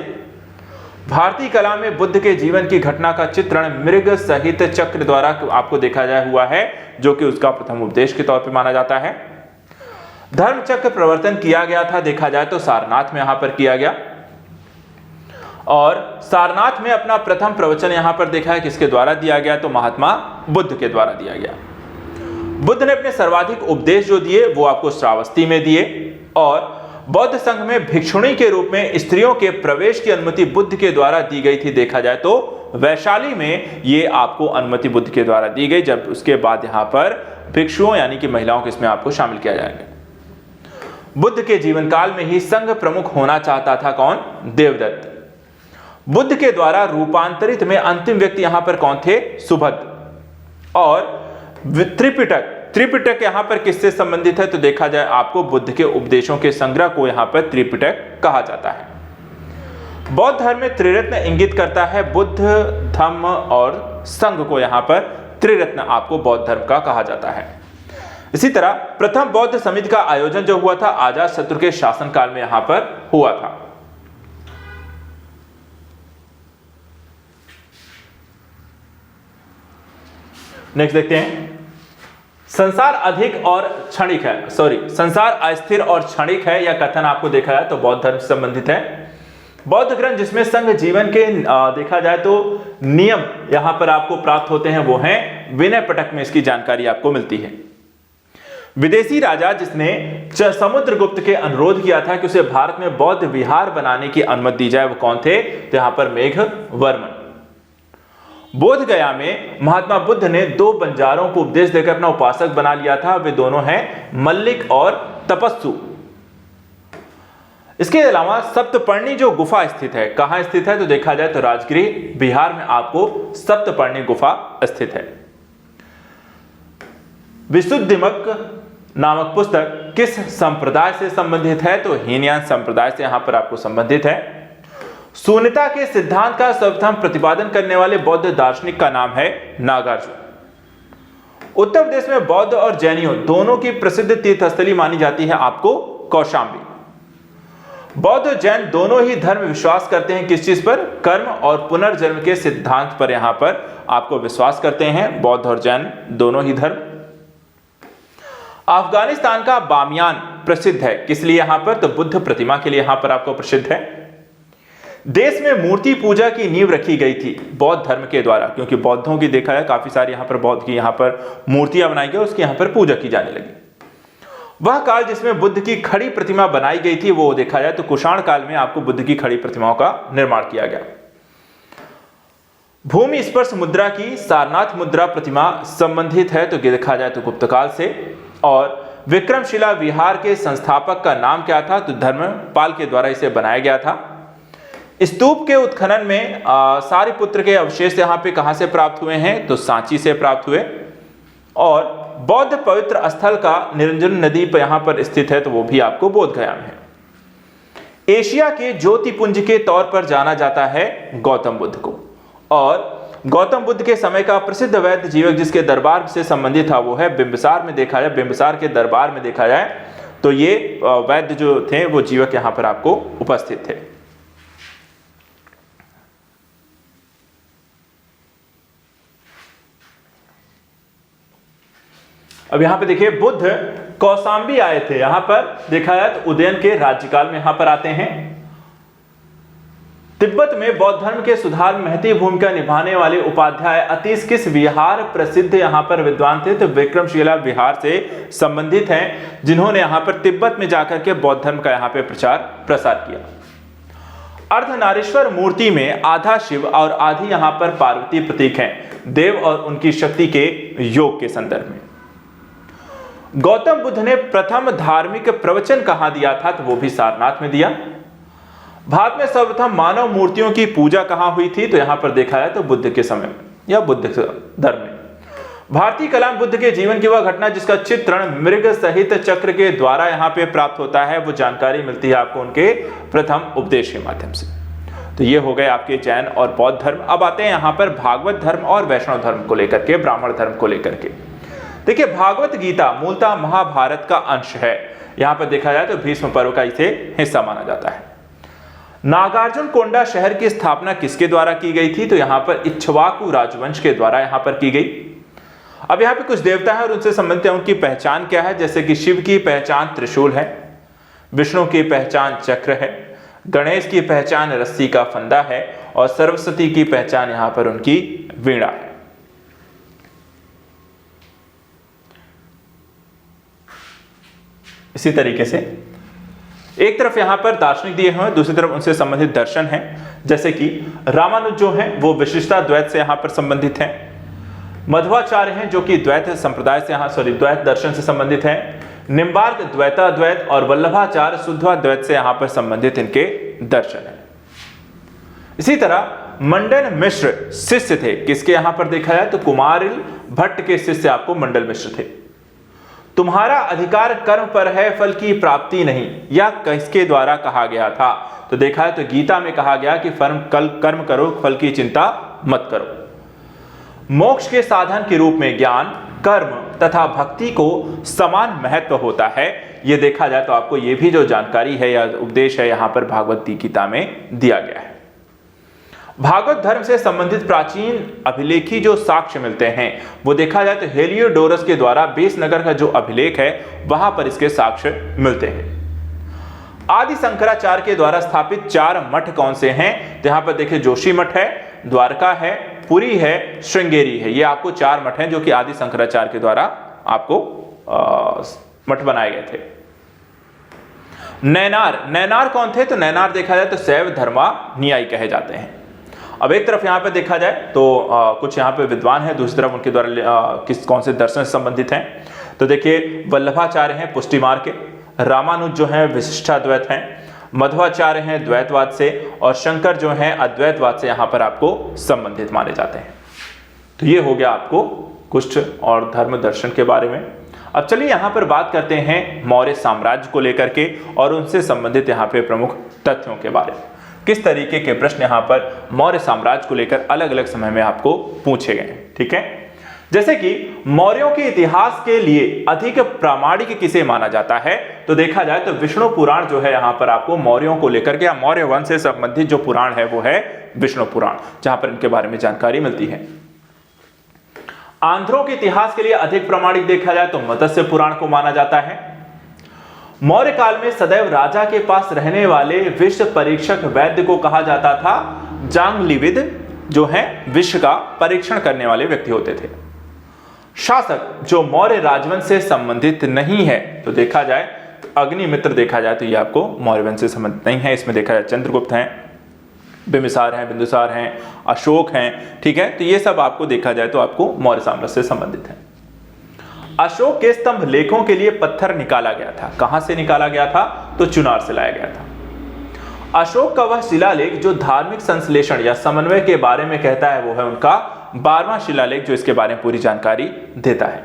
भारतीय कला में बुद्ध के जीवन की घटना का चित्रण मृग सहित चक्र द्वारा आपको देखा जाए हुआ है, जो कि उसका प्रथम उपदेश के तौर पर माना जाता है। धर्म चक्र प्रवर्तन किया गया था देखा जाए तो सारनाथ में यहां पर किया गया। और सारनाथ में अपना प्रथम प्रवचन यहां पर देखा है किसके द्वारा दिया गया तो महात्मा बुद्ध के द्वारा दिया गया। बुद्ध ने अपने सर्वाधिक उपदेश जो दिए वो आपको श्रावस्ती में दिए। और बौद्ध संघ में भिक्षुणी के रूप में स्त्रियों के प्रवेश की अनुमति बुद्ध के द्वारा दी गई थी देखा जाए तो वैशाली में ये आपको अनुमति बुद्ध के द्वारा दी गई, जब उसके बाद यहां पर भिक्षुओं यानी कि महिलाओं को इसमें आपको शामिल किया जाएगा। बुद्ध के जीवन काल में ही संघ प्रमुख होना चाहता था कौन, देवदत्त। बुद्ध के द्वारा रूपांतरित में अंतिम व्यक्ति यहां पर कौन थे, सुभद्र। और त्रिपिटक यहां पर किससे संबंधित है तो देखा जाए आपको बुद्ध के उपदेशों के संग्रह को यहां पर त्रिपिटक कहा जाता है। बौद्ध धर्म में त्रिरत्न इंगित करता है, बुद्ध धम्म और संघ को यहां पर त्रिरत्न आपको बौद्ध धर्म का कहा जाता है। इसी तरह प्रथम बौद्ध समिति का आयोजन जो हुआ था अजात शत्रु के शासनकाल में यहां पर हुआ था। नेक्स्ट देखते हैं, संसार अधिक और क्षणिक है, संसार अस्थिर और क्षणिक है, यह कथन आपको देखा जाए तो बौद्ध धर्म से संबंधित है। बौद्ध ग्रंथ जिसमें संघ जीवन के देखा जाए तो नियम यहां पर आपको प्राप्त होते हैं वो हैं विनय पिटक में इसकी जानकारी आपको मिलती है। विदेशी राजा जिसने समुद्रगुप्त के अनुरोध किया था कि उसे भारत में बौद्ध विहार बनाने की अनुमति दी जाए वो कौन थे तो यहां पर मेघवर्मन। बोध गया में महात्मा बुद्ध ने 2 बंजारों को उपदेश देकर अपना उपासक बना लिया था, वे दोनों हैं मल्लिक और तपस्सु। इसके अलावा सप्तपर्णी जो गुफा स्थित है, कहां स्थित है तो देखा जाए तो राजगृह बिहार में आपको सप्तपर्णी गुफा स्थित है। विशुद्धिमक नामक पुस्तक किस संप्रदाय से संबंधित है तो हीनयान संप्रदाय से यहां पर आपको संबंधित है। शून्यता के सिद्धांत का सर्वप्रथम प्रतिपादन करने वाले बौद्ध दार्शनिक का नाम है नागार्जुन। उत्तर प्रदेश में बौद्ध और जैनियों दोनों की प्रसिद्ध तीर्थस्थली मानी जाती है आपको कौशाम्बी। बौद्ध और जैन दोनों ही धर्म विश्वास करते हैं किस चीज पर, कर्म और पुनर्जन्म के सिद्धांत पर यहां पर आपको विश्वास करते हैं बौद्ध और जैन दोनों ही धर्म। अफगानिस्तान का बामियान प्रसिद्ध है किस लिए यहां पर तो बुद्ध प्रतिमा के लिए यहां पर आपको प्रसिद्ध है। देश में मूर्ति पूजा की नींव रखी गई थी बौद्ध धर्म के द्वारा, क्योंकि बौद्धों की देखा है काफी सारी यहां पर बौद्ध की यहां पर मूर्तियां बनाई गई, उसकी यहां पर पूजा की जाने लगी। वह काल जिसमें बुद्ध की खड़ी प्रतिमा बनाई गई थी वो देखा जाए तो कुषाण काल में आपको बुद्ध की खड़ी प्रतिमाओं का निर्माण किया गया। भूमि स्पर्श मुद्रा की सारनाथ मुद्रा प्रतिमा संबंधित है तो देखा जाए तो गुप्त काल से। और विक्रमशिला विहार के संस्थापक का नाम क्या था तो धर्मपाल के द्वारा इसे बनाया गया था। स्तूप के उत्खनन में सारिपुत्र के अवशेष यहां पे कहां से प्राप्त हुए हैं तो सांची से प्राप्त हुए। और बौद्ध पवित्र स्थल का निरंजन नदी पर यहां पर स्थित है तो वो भी आपको बोध गया में है। एशिया के ज्योतिपुंज के तौर पर जाना जाता है गौतम बुद्ध को। और गौतम बुद्ध के समय का प्रसिद्ध वैद्य जीवक जिसके दरबार से संबंधित था वो है बिंबिसार में देखा जाए, बिंबिसार के दरबार में देखा जाए तो ये वैद्य जो थे वो जीवक यहां पर आपको उपस्थित थे। अब यहां पे देखिए बुद्ध कौशाम्बी आए थे, यहां पर देखा जाए तो उदयन के राज्यकाल में यहां पर आते हैं। तिब्बत में बौद्ध धर्म के सुधार में महती भूमिका निभाने वाले उपाध्याय अतीश किस विहार प्रसिद्ध यहां पर विद्वान थे? तो विक्रमशिला विहार से संबंधित हैं, जिन्होंने यहां पर तिब्बत में जाकर के बौद्ध धर्म का यहां पे प्रचार प्रसार किया। अर्धनारीश्वर मूर्ति में आधा शिव और आधी यहां पर पार्वती प्रतीक हैं, देव और उनकी शक्ति के योग के संदर्भ में। गौतम बुद्ध ने प्रथम धार्मिक प्रवचन कहां दिया था? तो वो भी सारनाथ में दिया। भारत में सर्वप्रथम मानव मूर्तियों की पूजा कहां हुई थी? तो यहां पर देखा है तो बुद्ध के समय में या बुद्ध धर्म में। भारतीय कला में बुद्ध के जीवन की वह घटना जिसका चित्रण मृग सहित चक्र के द्वारा यहां पे प्राप्त होता है, वो जानकारी मिलती है आपको उनके प्रथम उपदेश के माध्यम से। तो ये हो गए आपके जैन और बौद्ध धर्म। अब आते हैं यहां पर भागवत धर्म और वैष्णव धर्म को लेकर के, ब्राह्मण धर्म को लेकर के। देखिए भागवत गीता मूलतः महाभारत का अंश है, यहां पर देखा जाए तो भीष्म पर्व का इसे हिस्सा माना जाता है। नागार्जुन कोंडा शहर की स्थापना किसके द्वारा की गई थी? तो यहां पर इक्ष्वाकु राजवंश के द्वारा यहां पर की गई। अब यहां पे कुछ देवता हैं और उनसे संबंधित है, उनकी पहचान क्या है? जैसे कि शिव की पहचान त्रिशूल है, विष्णु की पहचान चक्र है, गणेश की पहचान रस्सी का फंदा है और सरस्वती की पहचान यहां पर उनकी वीणा है। इसी तरीके से एक तरफ यहां पर दार्शनिक दिए हुए हैं, दूसरी तरफ उनसे संबंधित दर्शन हैं, जैसे कि रामानुज जो हैं वो विशिष्टा द्वैत से यहां पर संबंधित हैं। मध्वाचार्य हैं जो कि द्वैत संप्रदाय से द्वैत दर्शन से संबंधित हैं। निम्बार्क द्वैताद्वैत और वल्लभाचार्य शुद्धाद्वैत से यहां पर संबंधित इनके दर्शन है। इसी तरह मंडन मिश्र शिष्य थे, किसके यहां पर देखा जाए तो कुमारिल भट्ट के शिष्य आपको मंडल मिश्र थे। तुम्हारा अधिकार कर्म पर है, फल की प्राप्ति नहीं, या किसके द्वारा कहा गया था? तो देखा है तो गीता में कहा गया कि कर्म करो, फल की चिंता मत करो। मोक्ष के साधन के रूप में ज्ञान, कर्म तथा भक्ति को समान महत्व होता है। यह देखा जाए तो आपको यह भी जो जानकारी है या उपदेश है यहां पर भागवत गीता में दिया गया है। भागवत धर्म से संबंधित प्राचीन अभिलेखी जो साक्ष्य मिलते हैं वो देखा जाए तो हेलियोडोरस के द्वारा बेसनगर का जो अभिलेख है वहां पर इसके साक्ष्य मिलते हैं। आदि शंकराचार्य के द्वारा स्थापित 4 मठ कौन से हैं? तो यहां पर देखिए जोशी मठ है, द्वारका है, पुरी है, श्रृंगेरी है। ये आपको 4 मठ हैं जो कि आदि शंकराचार्य के द्वारा आपको मठ बनाए गए थे। नैनार कौन थे? तो नैनार देखा जाए तो शैव धर्मानुयायी कहे जाते हैं। अब एक तरफ यहां पे देखा जाए तो कुछ यहां पे विद्वान हैं, दूसरी तरफ उनके द्वारा कौन से दर्शन से संबंधित हैं। तो देखिए वल्लभाचार्य हैं पुष्टि मार्ग के, रामानुज जो हैं विशिष्टाद्वैत हैं, मध्वाचार्य हैं द्वैतवाद से और शंकर जो हैं अद्वैतवाद से यहां पर आपको संबंधित माने जाते हैं। तो ये हो गया आपको कुछ और धर्म दर्शन के बारे में। अब चलिए यहां पर बात करते हैं मौर्य साम्राज्य को लेकर के और उनसे संबंधित यहां पे प्रमुख तथ्यों के बारे में। किस तरीके के प्रश्न यहां पर मौर्य साम्राज्य को लेकर अलग अलग समय में आपको पूछे गए हैं, ठीक है। जैसे कि मौर्यों के इतिहास के लिए अधिक प्रामाणिक किसे माना जाता है? तो देखा जाए तो विष्णु पुराण जो है यहां पर आपको मौर्यों को लेकर के, मौर्य वंश से संबंधित जो पुराण है वो है विष्णु पुराण, जहां पर इनके बारे में जानकारी मिलती है। आंध्रों के इतिहास के लिए अधिक प्रामाणिक देखा जाए तो मत्स्य पुराण को माना जाता है। मौर्य काल में सदैव राजा के पास रहने वाले विष परीक्षक वैद्य को कहा जाता था जांगलीविद, जो है विष का परीक्षण करने वाले व्यक्ति होते थे। शासक जो मौर्य राजवंश से संबंधित नहीं है, तो देखा जाए तो अग्निमित्र देखा जाए तो ये आपको मौर्य वंश से संबंधित नहीं है। इसमें देखा जाए चंद्रगुप्त हैं, बिंबिसार हैं, बिंदुसार हैं, अशोक हैं, ठीक है। तो ये सब आपको देखा जाए तो आपको मौर्य साम्राज्य से संबंधित है। अशोक के स्तंभ लेखों के लिए पत्थर निकाला गया था, कहां से निकाला गया था? तो चुनार से लाया गया था। अशोक का वह शिलालेख जो धार्मिक संश्लेषण या समन्वय के बारे में कहता है वो है उनका 12वां शिलालेख, जो इसके बारे में पूरी जानकारी देता है।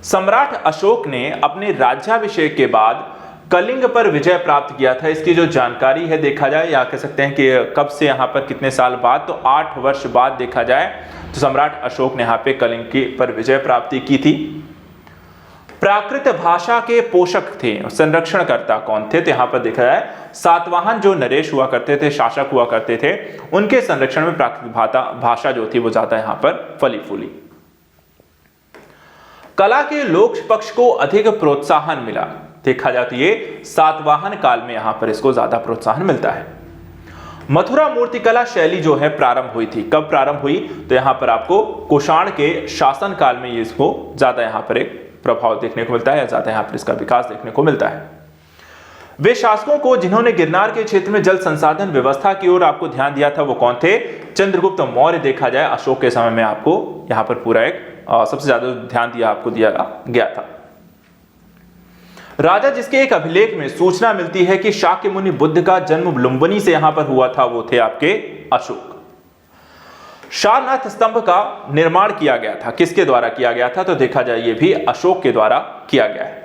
सम्राट अशोक ने अपने राज्याभिषेक के बाद कलिंग पर विजय प्राप्त किया था, इसकी जो जानकारी है देखा जाए, या कह सकते हैं कि कब से यहाँ पर कितने साल बाद, तो 8 वर्ष बाद देखा जाए तो सम्राट अशोक ने यहाँ पे कलिंग की पर विजय प्राप्ति की थी। प्राकृत भाषा के पोषक थे, संरक्षणकर्ता कौन थे, तो यहाँ पर देखा जाए सातवाहन जो नरेश हुआ करते थे, शासक हुआ करते थे, उनके संरक्षण में प्राकृत भाषा जो थी वो ज्यादा यहाँ पर फली फूली। कला के लोक पक्ष को अधिक प्रोत्साहन मिला, देखा जाए तो ये सातवाहन काल में यहां पर इसको ज्यादा प्रोत्साहन मिलता है। मथुरा मूर्तिकला शैली जो है प्रारंभ हुई थी, कब प्रारंभ हुई, तो यहां पर आपको कुषाण के शासन काल में इसको ज्यादा यहां पर एक प्रभाव देखने को मिलता है, या ज्यादा यहां पर इसका विकास देखने को मिलता है। वे शासकों को जिन्होंने गिरनार के क्षेत्र में जल संसाधन व्यवस्था की ओर आपको ध्यान दिया था वो कौन थे, चंद्रगुप्त मौर्य। देखा जाए अशोक के समय में आपको यहां पर पूरा एक सबसे ज्यादा ध्यान दिया आपको दिया गया था। राजा जिसके एक अभिलेख में सूचना मिलती है कि शाक्य मुनि बुद्ध का जन्म लुम्बिनी से यहां पर हुआ था, वो थे आपके अशोक। सारनाथ स्तंभ का निर्माण किया गया था, किसके द्वारा किया गया था, तो देखा जाए ये भी अशोक के द्वारा किया गया है।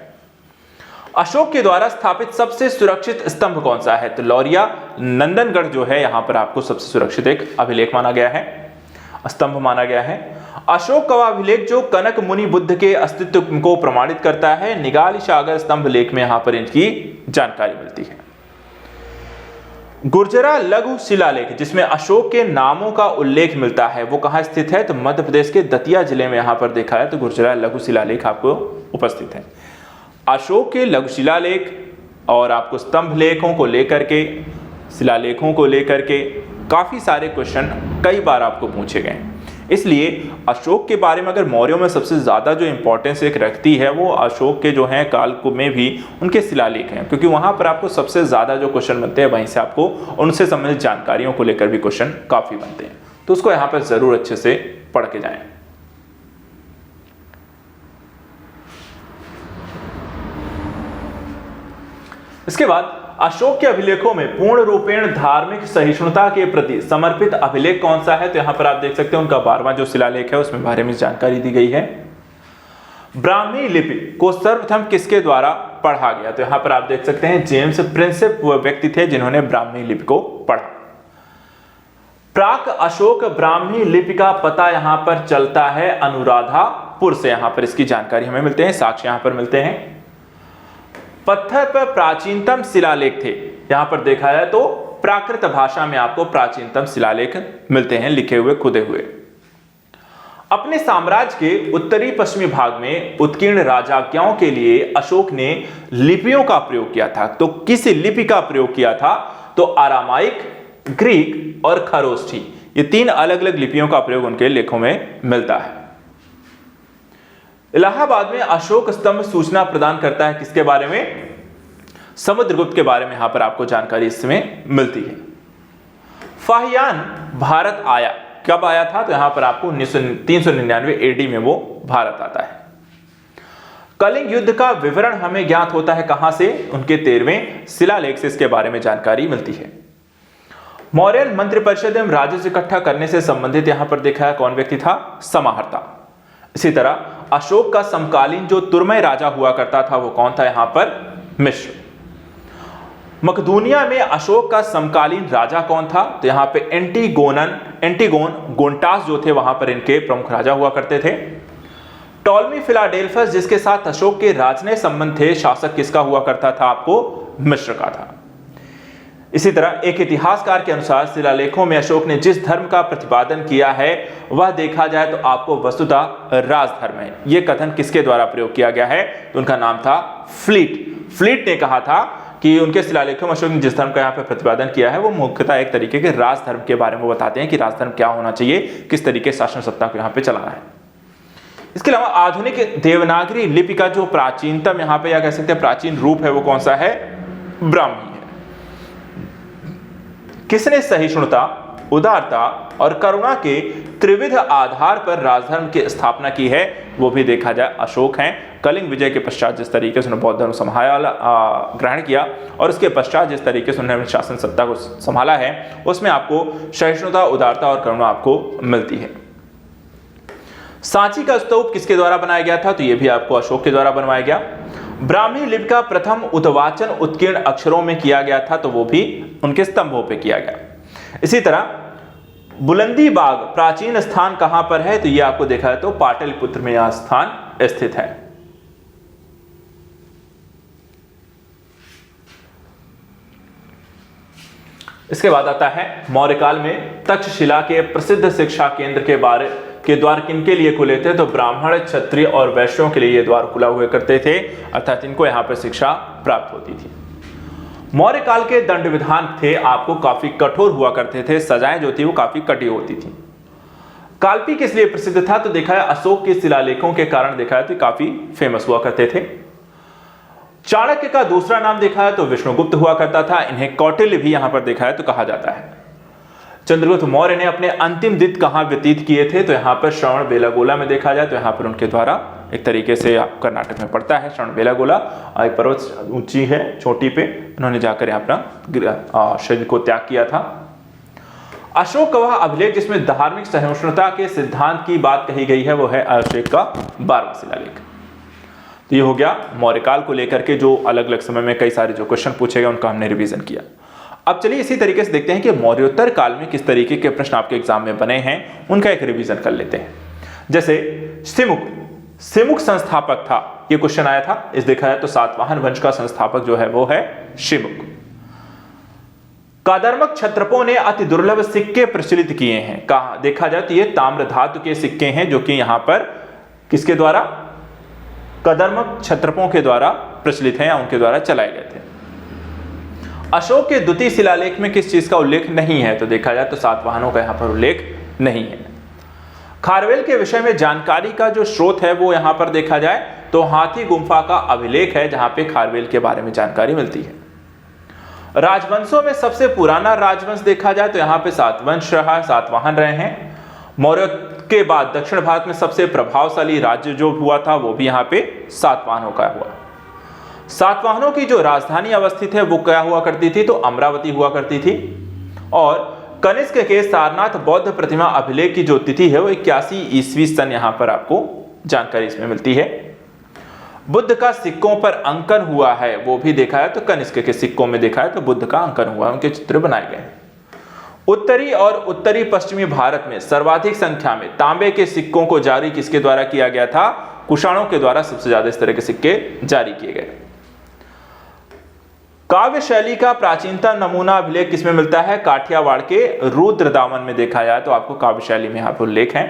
अशोक के द्वारा स्थापित सबसे सुरक्षित स्तंभ कौन सा है, तो लौरिया नंदनगढ़ जो है यहां पर आपको सबसे सुरक्षित एक अभिलेख माना गया है, स्तंभ माना गया है। अशोक का अभिलेख जो कनक मुनि बुद्ध के अस्तित्व को प्रमाणित करता है, निगाली सागर स्तंभ लेख में यहां पर इनकी जानकारी मिलती है। गुर्जरा लघु शिलालेख जिसमें अशोक के नामों का उल्लेख मिलता है, वो कहां स्थित है, तो मध्य प्रदेश के दतिया जिले में यहां पर देखा है तो गुर्जरा लघु शिलालेख आपको उपस्थित है। अशोक के लघु शिलालेख और आपको स्तंभ लेखों को लेकर के, शिलालेखों को लेकर के काफी सारे क्वेश्चन कई बार आपको पूछे गए, इसलिए अशोक के बारे में अगर मौर्यों में सबसे ज्यादा जो इंपॉर्टेंस एक रखती है वो अशोक के जो हैं काल में भी उनके शिलालेख हैं, क्योंकि वहां पर आपको सबसे ज्यादा जो क्वेश्चन बनते हैं वहीं से आपको उनसे संबंधित जानकारियों को लेकर भी क्वेश्चन काफी बनते हैं, तो उसको यहां पर जरूर अच्छे से पढ़ के जाएं। इसके बाद अशोक के अभिलेखों में पूर्ण रूपेण धार्मिक सहिष्णुता के प्रति समर्पित अभिलेख कौन सा है, तो यहां पर आप देख सकते हैं उनका 12वां जो शिलालेख है उसमें बारे में जानकारी दी गई है। ब्राह्मी लिपि को सर्वप्रथम किसके द्वारा पढ़ा गया, तो यहां पर आप देख सकते हैं जेम्स प्रिंसेप वह व्यक्ति थे जिन्होंने ब्राह्मी लिपि को पढ़ा। प्राक अशोक ब्राह्मी लिपि का पता यहां पर चलता है अनुराधापुर से, यहां पर इसकी जानकारी हमें मिलते हैं, साक्ष्य यहां पर मिलते हैं। पत्थर पर प्राचीनतम शिलालेख थे, यहां पर देखा जाए तो प्राकृत भाषा में आपको प्राचीनतम शिलालेख मिलते हैं, लिखे हुए, खुदे हुए। अपने साम्राज्य के उत्तरी पश्चिमी भाग में उत्कीर्ण राजाज्ञाओं के लिए अशोक ने लिपियों का प्रयोग किया था, तो किस लिपि का प्रयोग किया था, तो अरामाइक, ग्रीक और खरोष्ठी, ये 3 अलग अलग लिपियों का प्रयोग उनके लेखों में मिलता है। इलाहाबाद में अशोक स्तंभ सूचना प्रदान करता है किसके बारे में, समुद्रगुप्त के बारे में यहां पर आपको जानकारी इसमें मिलती है। फाहियान भारत आया, कब आया था, तो यहां पर आपको 399 एडी में वो भारत आता है। कलिंग युद्ध का विवरण हमें ज्ञात होता है कहां से, उनके 13वें शिलालेख से इसके बारे में जानकारी मिलती है। मौर्यन मंत्रिपरिषद एवं राजस्व इकट्ठा करने से संबंधित यहां पर देखा है कौन व्यक्ति था, समाहर्ता। इसी तरह अशोक का समकालीन जो तुर्मय राजा हुआ करता था वो कौन था, यहां पर मिश्र। मकदूनिया में अशोक का समकालीन राजा कौन था, तो यहां पे एंटीगोन गोंटास जो थे वहां पर इनके प्रमुख राजा हुआ करते थे। टॉलमी फिलाडेल्फस जिसके साथ अशोक के राजनयिक संबंध थे, शासक किसका हुआ करता था, आपको मिश्र का था। इसी तरह एक इतिहासकार के अनुसार शिलालेखों में अशोक ने जिस धर्म का प्रतिपादन किया है वह देखा जाए तो आपको वस्तुतः राजधर्म है। यह कथन किसके द्वारा प्रयोग किया गया है, तो उनका नाम था फ्लीट ने कहा था कि उनके शिलालेखों में अशोक ने जिस धर्म का यहाँ पे प्रतिपादन किया है वो मुख्यतः एक तरीके के राजधर्म के बारे में बताते हैं कि राजधर्म क्या होना चाहिए, किस तरीके शासन सत्ता को यहाँ पे चलाना है। इसके अलावा आधुनिक देवनागरी लिपि का जो प्राचीनतम यहाँ पे या कह सकते हैं प्राचीन रूप है वो कौन सा है, ब्राह्मी है। किसने सहिष्णुता, उदारता और करुणा के त्रिविध आधार पर राजधर्म की स्थापना की है, वो भी देखा जाए अशोक हैं। कलिंग विजय के पश्चात जिस तरीके से उन्होंने बौद्ध धर्म ग्रहण किया और उसके पश्चात जिस तरीके से उन्होंने शासन सत्ता को संभाला है उसमें आपको सहिष्णुता, उदारता और करुणा आपको मिलती है। सांची का स्तूप किसके द्वारा बनाया गया था, तो यह भी आपको अशोक के द्वारा बनवाया गया। ब्राह्मी लिपि का प्रथम उद्वाचन उत्कीर्ण अक्षरों में किया गया था, तो वो भी उनके स्तंभों पे किया गया। इसी तरह बुलंदी बाग प्राचीन स्थान कहां पर है, तो ये आपको देखा है तो पाटलिपुत्र में यह स्थान स्थित है। इसके बाद आता है मौर्यकाल में तक्षशिला के प्रसिद्ध शिक्षा केंद्र के द्वार किनके लिए खुले थे, तो ब्राह्मण, क्षत्रिय और वैश्यों के लिए ये द्वार खुला हुआ करते थे, अर्थात इनको यहां पर शिक्षा प्राप्त होती थी। मौर्य काल के दंड विधान थे आपको काफी कठोर हुआ करते थे, सजाएं जो थी वो काफी कटी होती थी। कालपी किस लिए प्रसिद्ध था, तो देखा है अशोक के शिलालेखों के कारण देखा है तो काफी फेमस हुआ करते थे। चाणक्य का दूसरा नाम देखा है तो विष्णुगुप्त हुआ करता था, इन्हें कौटिल्य भी यहां पर देखा है तो कहा जाता है। चंद्रगुप्त मौर्य ने अपने अंतिम दिन कहां व्यतीत किए थे, तो यहां पर श्रवण बेलागोला में देखा जाए तो यहां पर उनके द्वारा एक तरीके से कर्नाटक में पड़ता है श्रवण बेलागोला, एक पर्वत ऊंची है चोटी पे, उन्होंने जाकर यहाँ अपना शरीर को त्याग किया था। अशोक का वह अभिलेख जिसमें धार्मिक सहिष्णुता के सिद्धांत की बात कही गई है वो है अशोक का 12वां शिलालेख। तो ये हो गया मौर्यकाल को लेकर के जो अलग अलग समय में कई सारे जो क्वेश्चन पूछे गए उनका हमने रिवीजन किया। अब चलिए इसी तरीके से देखते हैं कि मौर्योत्तर काल में किस तरीके के प्रश्न आपके एग्जाम में बने हैं, उनका एक रिवीजन कर लेते हैं। जैसे सिमुक संस्थापक था, ये क्वेश्चन आया था। इस देखा जाए तो सातवाहन वंश का संस्थापक जो है वो है शिमुक। कादर्मक क्षत्रपों ने अति दुर्लभ सिक्के प्रचलित किए हैं, कहा देखा जाए तो ये ताम्र धातु के सिक्के हैं जो कि यहां पर किसके द्वारा, कदर्मक क्षत्रपों के द्वारा प्रचलित हैं या उनके द्वारा चलाए गए थे। अशोक के द्वितीय शिलालेख में किस चीज का उल्लेख नहीं है, तो देखा जाए तो सातवाहनों का यहां पर उल्लेख नहीं है। खारवेल के विषय में जानकारी का जो स्रोत है वो यहां पर देखा जाए तो हाथी गुंफा का अभिलेख है जहां पे खारवेल के बारे में जानकारी मिलती है। राजवंशों में सबसे पुराना राजवंश देखा जाए तो यहां पे सातवंश रहा, सातवाहन रहे हैं। मौर्य के बाद दक्षिण भारत में सबसे प्रभावशाली राज्य जो हुआ था वो भी यहां पे सातवाहनों का हुआ। सातवाहनों की जो राजधानी अवस्थित है वो क्या हुआ करती थी, तो अमरावती हुआ करती थी। और कनिष्क के सारनाथ बौद्ध प्रतिमा अभिलेख की जो तिथि है वो 81 ईस्वी सन यहां पर आपको जानकारी इसमें मिलती है। बुद्ध का सिक्कों पर अंकन हुआ है वो भी देखा है तो कनिष्क के सिक्कों में देखा है तो बुद्ध का अंकन हुआ है, उनके चित्र बनाए गए। उत्तरी और उत्तरी पश्चिमी भारत में सर्वाधिक संख्या में तांबे के सिक्कों को जारी किसके द्वारा किया गया था, कुषाणों के द्वारा सबसे ज्यादा इस तरह के सिक्के जारी किए गए। काव्य शैली का प्राचीनतम नमूना अभिलेख किसमें मिलता है, काठियावाड़ के रुद्रदामन में देखा जाए तो आपको काव्य शैली में यहां पर उल्लेख है।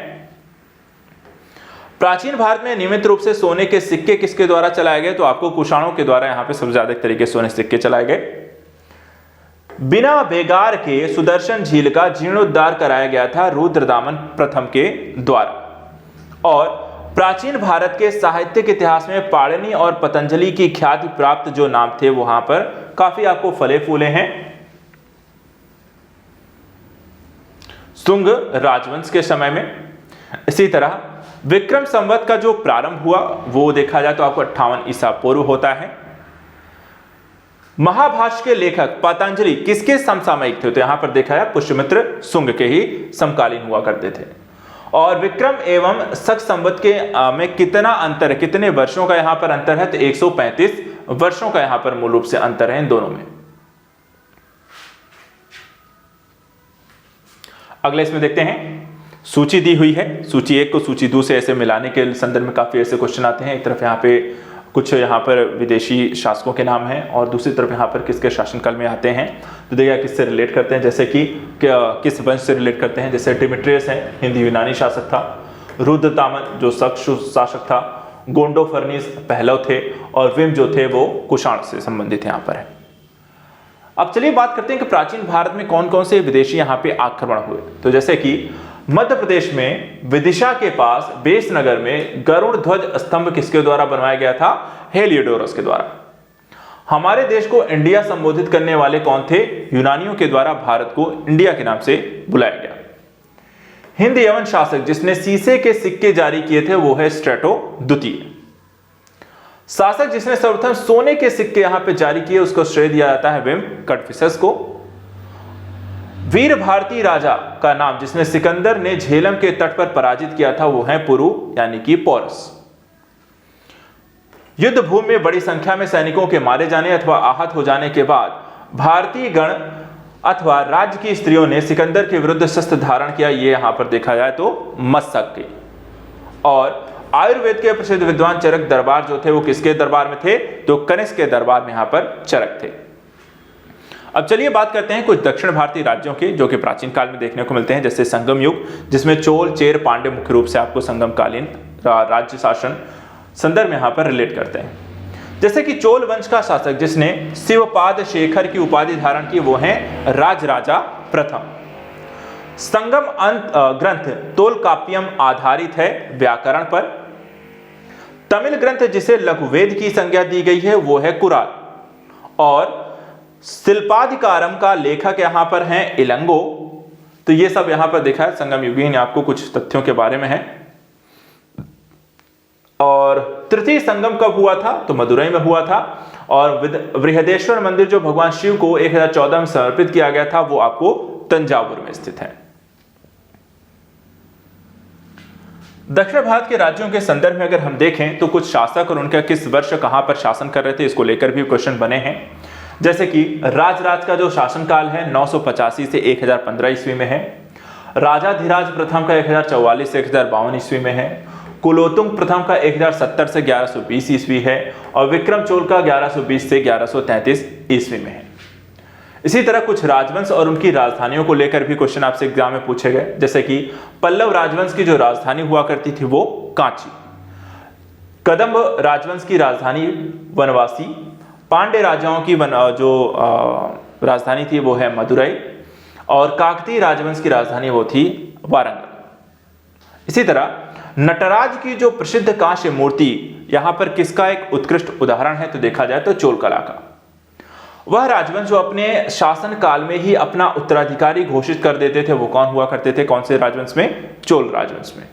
प्राचीन भारत में नियमित रूप से सोने के सिक्के किसके द्वारा चलाए गए, तो आपको कुषाणों के द्वारा यहां पे सबसे ज्यादा तरीके से सोने सिक्के चलाए गए। बिना बेगार के सुदर्शन झील का जीर्णोद्धार कराया गया था रुद्रदामन प्रथम के द्वारा। और प्राचीन भारत के साहित्यिक इतिहास में पाणिनि और पतंजलि की ख्याति प्राप्त जो नाम थे वहां पर काफी आपको फले फूले हैं। सुंग राजवंश के समय में। इसी तरह विक्रम संवत का जो प्रारंभ हुआ वो देखा जाए तो आपको 58 ईसा पूर्व होता है। महाभाष्य के लेखक पतंजलि किसके समसामयिक थे, तो यहां पर देखा है पुष्यमित्र सुंग के ही समकालीन हुआ करते थे। और विक्रम एवं शक संवत के में कितना अंतर है, कितने वर्षों का यहां पर अंतर है, तो 135 वर्षों का यहां पर मूल रूप से अंतर है इन दोनों में। अगले इसमें देखते हैं, सूची दी हुई है, सूची 1 को सूची 2 से ऐसे मिलाने के संदर्भ में काफी ऐसे क्वेश्चन आते हैं। एक तरफ यहाँ पे कुछ यहाँ पर विदेशी शासकों के नाम हैं और दूसरी तरफ यहाँ पर किसके शासनकाल में आते हैं, तो देखिए किससे रिलेट करते हैं, जैसे कि किस वंश से रिलेट करते हैं। जैसे डिमिट्रियस है, हिंदी यूनानी शासक था। रुद्रदामन जो शक शासक था। गोंडोफर्निस पहलव थे और विम जो थे वो कुषाण से संबंधित यहाँ पर है। अब चलिए बात करते हैं कि प्राचीन भारत में कौन कौन से विदेशी यहाँ पे आक्रमण हुए। तो जैसे कि मध्य प्रदेश में विदिशा के पास बेसनगर में गरुड़ ध्वज स्तंभ किसके द्वारा बनवाया गया था, हेलियोडोरस के द्वारा। हमारे देश को इंडिया संबोधित करने वाले कौन थे, यूनानियों के द्वारा भारत को इंडिया के नाम से बुलाया गया। हिंद यवन शासक जिसने सीसे के सिक्के जारी किए थे वो है स्ट्रेटो द्वितीय। शासक जिसने सर्वप्रथम सोने के सिक्के यहां पे जारी किए उसको श्रेय दिया जाता है विम कटफिसस को। वीर भारती राजा का नाम जिसने सिकंदर ने झेलम के तट पर पराजित किया था वो है पुरु यानी कि पोरस। युद्ध भूमि में बड़ी संख्या में सैनिकों के मारे जाने अथवा आहत हो जाने के बाद भारतीय गण अथवा राज्य की स्त्रियों ने सिकंदर के विरुद्ध शस्त्र धारण किया। ये यहां पर देखा जाए तो मस्तक के। और आयुर्वेद के प्रसिद्ध विद्वान चरक दरबार जो थे वो किसके दरबार में थे? तो कनिष्क के दरबार में यहां पर चरक थे। अब चलिए बात करते हैं कुछ दक्षिण भारतीय राज्यों के जो कि प्राचीन काल में देखने को मिलते हैं, जैसे संगम युग, जिसमें चोल, चेर, पांड्य मुख्य रूप से आपको संगमकालीन राज्य शासन संदर्भ में यहां पर रिलेट करते हैं। जैसे कि चोल वंश का शासक जिसने शिवपाद शेखर की उपाधि धारण की वो है राजराजा प्रथम। संगम ग्रंथ तोलकाप्पियम आधारित है व्याकरण पर। तमिल ग्रंथ जिसे लघुवेद की संज्ञा दी गई है वो है कुराल। और शिल्पाधिकारम का लेखक यहां पर है इलंगो। तो ये सब यहां पर देखा है संगम युगीन, आपको कुछ तथ्यों के बारे में है। और तृतीय संगम कब हुआ था? तो मदुरई में हुआ था। और बृहदेश्वर मंदिर जो भगवान शिव को 1014 में समर्पित किया गया था वो आपको तंजावुर में स्थित है। दक्षिण भारत के राज्यों के संदर्भ में अगर हम देखें तो कुछ शासक और उनका किस वर्ष कहां पर शासन कर रहे थे इसको लेकर भी क्वेश्चन बने हैं। जैसे कि राजराज का जो शासनकाल है 985 से 1015 ईस्वी में है। राजाधिराज प्रथम का 1044 से 1052 ईस्वी में है। कुलोतुंग प्रथम का 1070 से 1120 ईस्वी है। और विक्रम चोल का 1120 से 1133 ईस्वी में है। इसी तरह कुछ राजवंश और उनकी राजधानियों को लेकर भी क्वेश्चन आपसे एग्जाम में पूछे गए। जैसे कि पल्लव राजवंश की जो राजधानी हुआ करती थी वो कांची। कदंब राजवंश की राजधानी वनवासी। पांड्य राजाओं की राजधानी थी वो है मदुरई। और काकतीय राजवंश की राजधानी वो थी वारंगल। इसी तरह नटराज की जो प्रसिद्ध कांस्य मूर्ति यहां पर किसका एक उत्कृष्ट उदाहरण है? तो देखा जाए तो चोल कला का। वह राजवंश जो अपने शासन काल में ही अपना उत्तराधिकारी घोषित कर देते थे वो कौन हुआ करते थे? कौन से राजवंश में? चोल राजवंश में।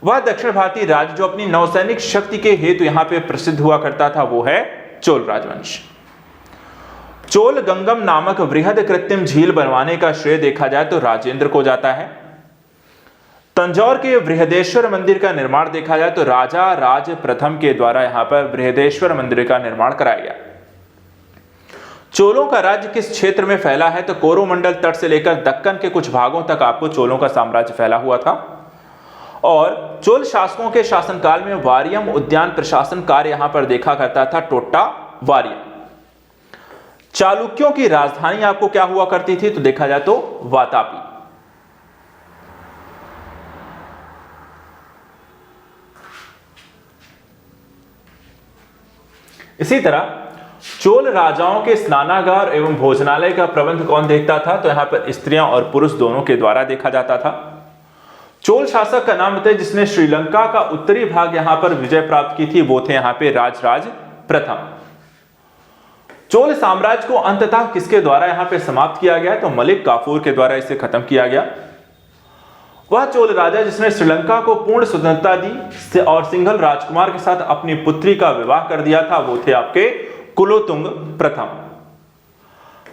वह दक्षिण भारतीय राज्य जो अपनी नौसैनिक शक्ति के हेतु यहां पे प्रसिद्ध हुआ करता था वो है चोल राजवंश। चोल गंगम नामक वृहद कृत्रिम झील बनवाने का श्रेय देखा जाए तो राजेंद्र को जाता है। तंजौर के बृहदेश्वर मंदिर का निर्माण देखा जाए तो राजा राज प्रथम के द्वारा यहां पर बृहदेश्वर मंदिर का निर्माण कराया गया। चोलों का राज्य किस क्षेत्र में फैला है? तो कोरोमंडल तट से लेकर दक्कन के कुछ भागों तक आपको चोलों का साम्राज्य फैला हुआ था। और चोल शासकों के शासनकाल में वारियम उद्यान प्रशासन कार्य यहां पर देखा करता था टोट्टा वारियम। चालुक्यों की राजधानी आपको क्या हुआ करती थी? तो देखा जाए तो वातापी। इसी तरह चोल राजाओं के स्नानागार एवं भोजनालय का प्रबंध कौन देखता था? तो यहां पर स्त्रियां और पुरुष दोनों के द्वारा देखा जाता था। चोल शासक का नाम बताइए जिसने श्रीलंका का उत्तरी भाग यहां पर विजय प्राप्त की थी वो थे यहां पे राजराज प्रथम। चोल साम्राज्य को अंततः किसके द्वारा यहां पे समाप्त किया गया? तो मलिक काफूर के द्वारा इसे खत्म किया गया। वह चोल राजा जिसने श्रीलंका को पूर्ण स्वतंत्रता दी और सिंघल राजकुमार के साथ अपनी पुत्री का विवाह कर दिया था वो थे आपके कुलोतुंग प्रथम।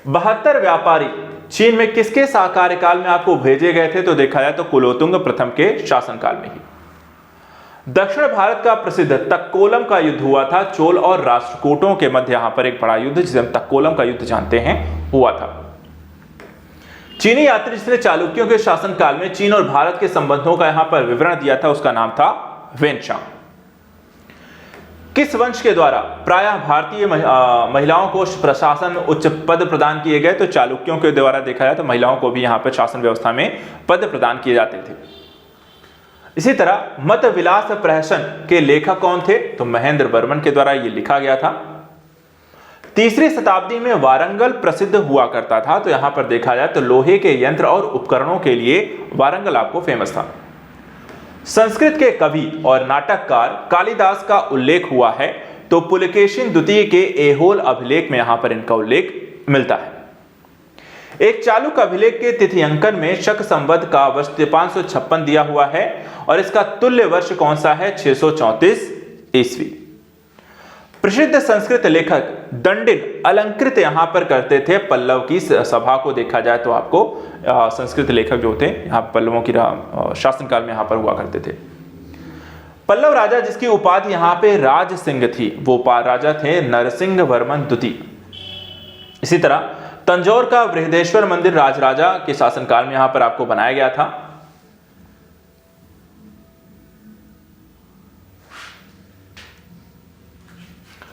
72 व्यापारी चीन में किसके कार्यकाल में आपको भेजे गए थे? तो देखा जाए तो कुलोतुंग प्रथम के शासनकाल में ही। दक्षिण भारत का प्रसिद्ध तक्कोलम का युद्ध हुआ था चोल और राष्ट्रकूटों के मध्य। यहां पर एक बड़ा युद्ध जिसे हम तक्कोलम का युद्ध जानते हैं हुआ था। चीनी यात्री जिसने चालुक्यों के शासनकाल में चीन और भारत के संबंधों का यहां पर विवरण दिया था उसका नाम था वेनशांग। किस वंश के द्वारा प्रायः भारतीय महिलाओं को प्रशासन उच्च पद प्रदान किए गए? तो चालुक्यों के द्वारा देखा जाए तो महिलाओं को भी यहां पर शासन व्यवस्था में पद प्रदान किए जाते थे। इसी तरह मत विलास प्रहसन के लेखक कौन थे? तो महेंद्र वर्मन के द्वारा यह लिखा गया था। तीसरी शताब्दी में वारंगल प्रसिद्ध हुआ करता था। तो यहां पर देखा जाए तो लोहे के यंत्र और उपकरणों के लिए वारंगल आपको फेमस था। संस्कृत के कवि और नाटककार कालिदास का उल्लेख हुआ है तो पुलकेशिन द्वितीय के ऐहोल अभिलेख में यहां पर इनका उल्लेख मिलता है। एक चालुक्य अभिलेख के तिथियांकन में शक संवत का वर्ष 556 दिया हुआ है और इसका तुल्य वर्ष कौन सा है? 634 ईस्वी। प्रसिद्ध संस्कृत लेखक दंडिन अलंकृत यहां पर करते थे पल्लव की सभा को। देखा जाए तो आपको संस्कृत लेखक जो थे यहां पल्लवों की शासनकाल में यहां पर हुआ करते थे। पल्लव राजा जिसकी उपाधि यहां पे राज सिंह थी, वो राजा थे नरसिंह वर्मन द्वितीय। इसी तरह तंजौर का बृहदेश्वर मंदिर राजराजा के शासनकाल में यहां पर आपको बनाया गया था।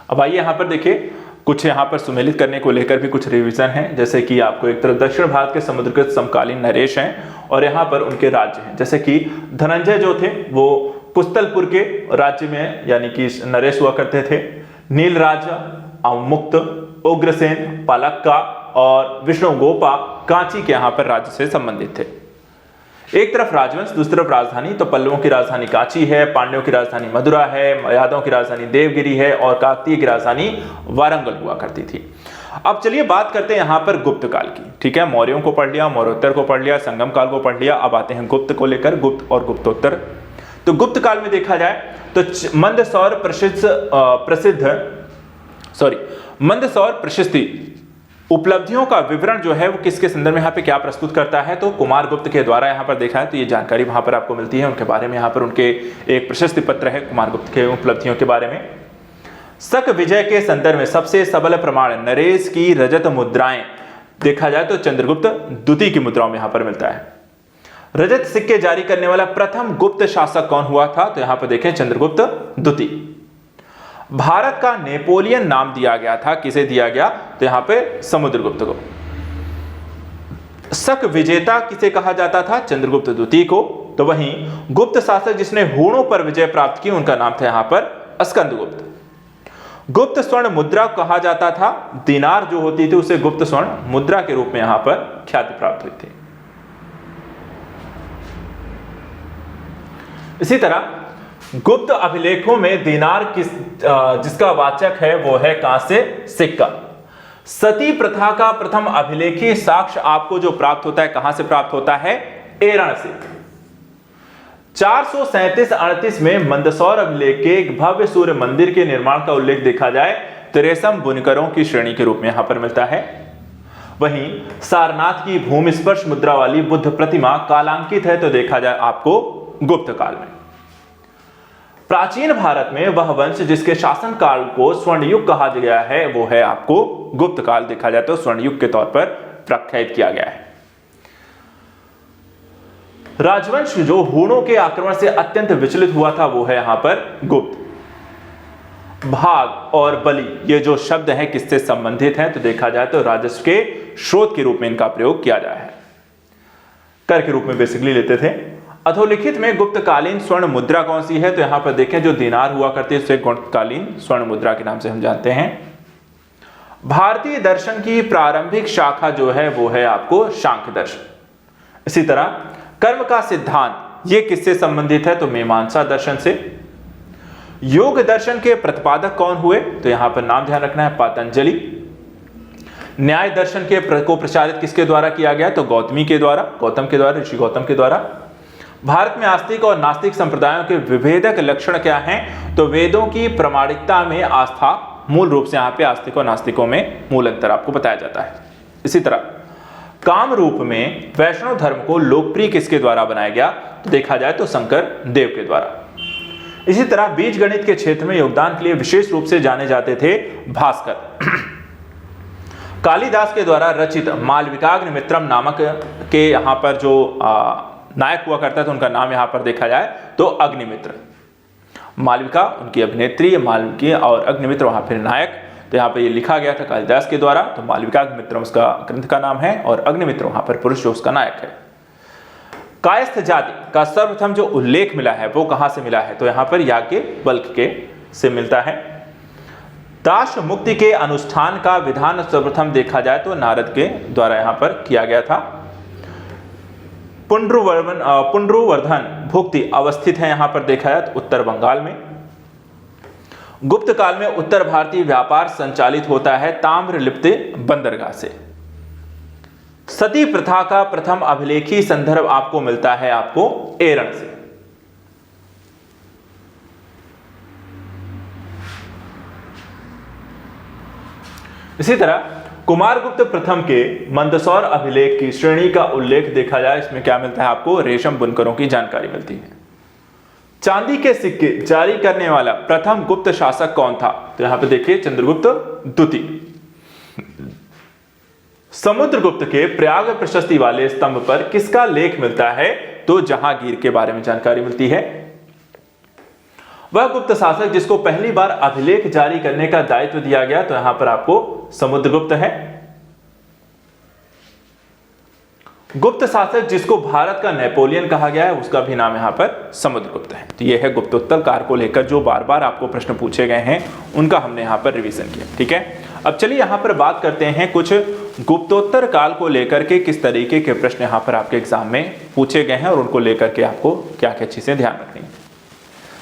अब आइए यहां पर देखिए, कुछ यहां पर सुमेलित करने को लेकर भी कुछ रिवीजन है। जैसे कि आपको एक तरफ दक्षिण भारत के समुद्रगुप्त समकालीन नरेश हैं और यहां पर उनके राज्य हैं। जैसे कि धनंजय जो थे वो पुस्तलपुर के राज्य में यानी कि नरेश हुआ करते थे। नील राजा, अवमुक्त, उग्रसेन, पालक्का और विष्णुगोपा कांची के यहां पर राज्य से संबंधित थे। एक तरफ राजवंश, दूसरी तरफ राजधानी। तो पल्लवों की राजधानी कांची है, पांड्यों की राजधानी मदुरा है, यादवों की राजधानी देवगिरी है और काकतीय की राजधानी वारंगल हुआ करती थी। अब चलिए बात करते हैं यहां पर गुप्त काल की। ठीक है, मौर्यों को पढ़ लिया, मौर्योत्तर को पढ़ लिया, संगम काल को पढ़ लिया। अब आते हैं गुप्त को लेकर, गुप्त और गुप्तोत्तर। तो गुप्त काल में देखा जाए तो मंदसौर प्रशस्ति उपलब्धियों का विवरण जो है वो किसके संदर्भ में यहाँ पे क्या प्रस्तुत करता है, तो कुमार गुप्त के द्वारा यहाँ पर देखा है। तो ये जानकारी वहां पर आपको मिलती है उनके बारे में। यहाँ पर उनके एक प्रशस्ति पत्र है कुमार गुप्त के उपलब्धियों के बारे में। शक विजय के संदर्भ में सबसे सबल प्रमाण नरेश की रजत मुद्राएं देखा जाए तो चंद्रगुप्त द्वितीय की मुद्राओं में यहाँ पर मिलता है। रजत सिक्के जारी करने वाला प्रथम गुप्त शासक कौन हुआ था, तो यहाँ पर देखें चंद्रगुप्त द्वितीय। भारत का नेपोलियन नाम दिया गया था, किसे दिया गया, तो यहां पे समुद्रगुप्त को। शक विजेता किसे कहा जाता था, चंद्रगुप्त द्वितीय को। तो वहीं गुप्त शासक जिसने हूणों पर विजय प्राप्त की उनका नाम था यहां पर स्कंदगुप्त। गुप्त स्वर्ण मुद्रा कहा जाता था, दिनार जो होती थी उसे गुप्त स्वर्ण मुद्रा के रूप में यहां पर ख्याति प्राप्त हुई थी। इसी तरह गुप्त अभिलेखों में दिनार जिसका वाचक है वो है कांस्य सिक्का। सती प्रथा का प्रथम अभिलेखीय साक्ष्य आपको जो प्राप्त होता है कहां से प्राप्त होता है, एरण से। 437-38 में मंदसौर अभिलेख के एक भव्य सूर्य मंदिर के निर्माण का उल्लेख देखा जाए तो रेशम बुनकरों की श्रेणी के रूप में यहां पर मिलता है। वहीं सारनाथ की भूमि स्पर्श मुद्रा वाली बुद्ध प्रतिमा कालांकित है तो देखा जाए आपको गुप्त काल में। प्राचीन भारत में वह वंश जिसके शासन काल को स्वर्ण युग कहा गया है वो है आपको गुप्त काल। देखा जाए तो स्वर्ण युग के तौर पर प्रख्यात किया गया है। राजवंश जो हूणों के आक्रमण से अत्यंत विचलित हुआ था वो है यहां पर गुप्त। भाग और बलि ये जो शब्द हैं किससे संबंधित हैं, तो देखा जाए तो राजस्व के स्रोत के रूप में इनका प्रयोग किया जाए है, कर के रूप में बेसिकली लेते थे। अधोलिखित में गुप्तकालीन स्वर्ण मुद्रा कौन सी है, तो यहां पर देखें जो दिनार हुआ करती है उसे गुप्तकालीन स्वर्ण मुद्रा के नाम से हम जानते हैं। भारतीय दर्शन की प्रारंभिक शाखा जो है वो है आपको सांख्य दर्शन। इसी तरह कर्म का सिद्धांत ये किससे संबंधित है, तो मीमांसा दर्शन से। योग दर्शन के प्रतिपादक कौन हुए, तो यहां पर नाम ध्यान रखना है पतंजलि। न्याय दर्शन को प्रचारित किसके द्वारा किया गया, तो गौतम के द्वारा, ऋषि गौतम के द्वारा। भारत में आस्तिक और नास्तिक संप्रदायों के विभेदक लक्षण क्या हैं, तो वेदों की प्रामाणिकता में आस्था, मूल रूप से यहाँ पे आस्तिक और नास्तिकों में मूल अंतर आपको बताया जाता है। इसी तरह काम रूप में वैष्णव धर्म को लोकप्रिय किसके द्वारा बनाया गया, तो देखा जाए तो शंकर देव के द्वारा। इसी तरह बीज गणित के क्षेत्र में योगदान के लिए विशेष रूप से जाने जाते थे भास्कर। कालिदास के द्वारा रचित मालविकाग्निमित्रम नामक के यहाँ पर जो नायक हुआ करता था उनका नाम यहां पर देखा जाए तो अग्निमित्र। मालविका उनकी अभिनेत्री, मालविकी और अग्निमित्र वहां पर नायक। तो यहां पर ये लिखा गया था कालिदास के द्वारा, तो मालविकाग्निमित्र उसका ग्रंथ का नाम है और अग्निमित्र वहां पर पुरुष जो उसका नायक है। कायस्थ जाति का सर्वप्रथम जो उल्लेख मिला है वो कहां से मिला है, तो यहां पर याज्ञवल्क्य के से मिलता है। दास मुक्ति के अनुष्ठान का विधान सर्वप्रथम देखा जाए तो नारद के द्वारा यहां पर किया गया था। पुंड्रुवर्धन भुक्ति अवस्थित है यहां पर देखा जाए तो उत्तर बंगाल में। गुप्त काल में उत्तर भारतीय व्यापार संचालित होता है ताम्रलिप्त बंदरगाह से। सती प्रथा का प्रथम अभिलेखी संदर्भ आपको मिलता है आपको एरण से। इसी तरह कुमारगुप्त प्रथम के मंदसौर अभिलेख की श्रेणी का उल्लेख देखा जाए, इसमें क्या मिलता है आपको, रेशम बुनकरों की जानकारी मिलती है। चांदी के सिक्के जारी करने वाला प्रथम गुप्त शासक कौन था? तो यहां पे देखिए चंद्रगुप्त द्वितीय। समुद्रगुप्त के प्रयाग प्रशस्ति वाले स्तंभ पर किसका लेख मिलता है? तो जहांगीर के बारे में जानकारी मिलती है। वह गुप्त शासक जिसको पहली बार अभिलेख जारी करने का दायित्व दिया गया, तो यहां पर आपको समुद्रगुप्त है। गुप्त शासक जिसको भारत का नेपोलियन कहा गया है, उसका भी नाम यहां पर समुद्रगुप्त है। तो यह है गुप्तोत्तर काल को लेकर जो बार बार आपको प्रश्न पूछे गए हैं, उनका हमने यहां पर रिवीजन किया। ठीक है, अब चलिए यहां पर बात करते हैं कुछ गुप्तोत्तर काल को लेकर के किस तरीके के प्रश्न यहां पर आपके एग्जाम में पूछे गए हैं और उनको लेकर के आपको क्या क्या चीजें ध्यान रखनी है।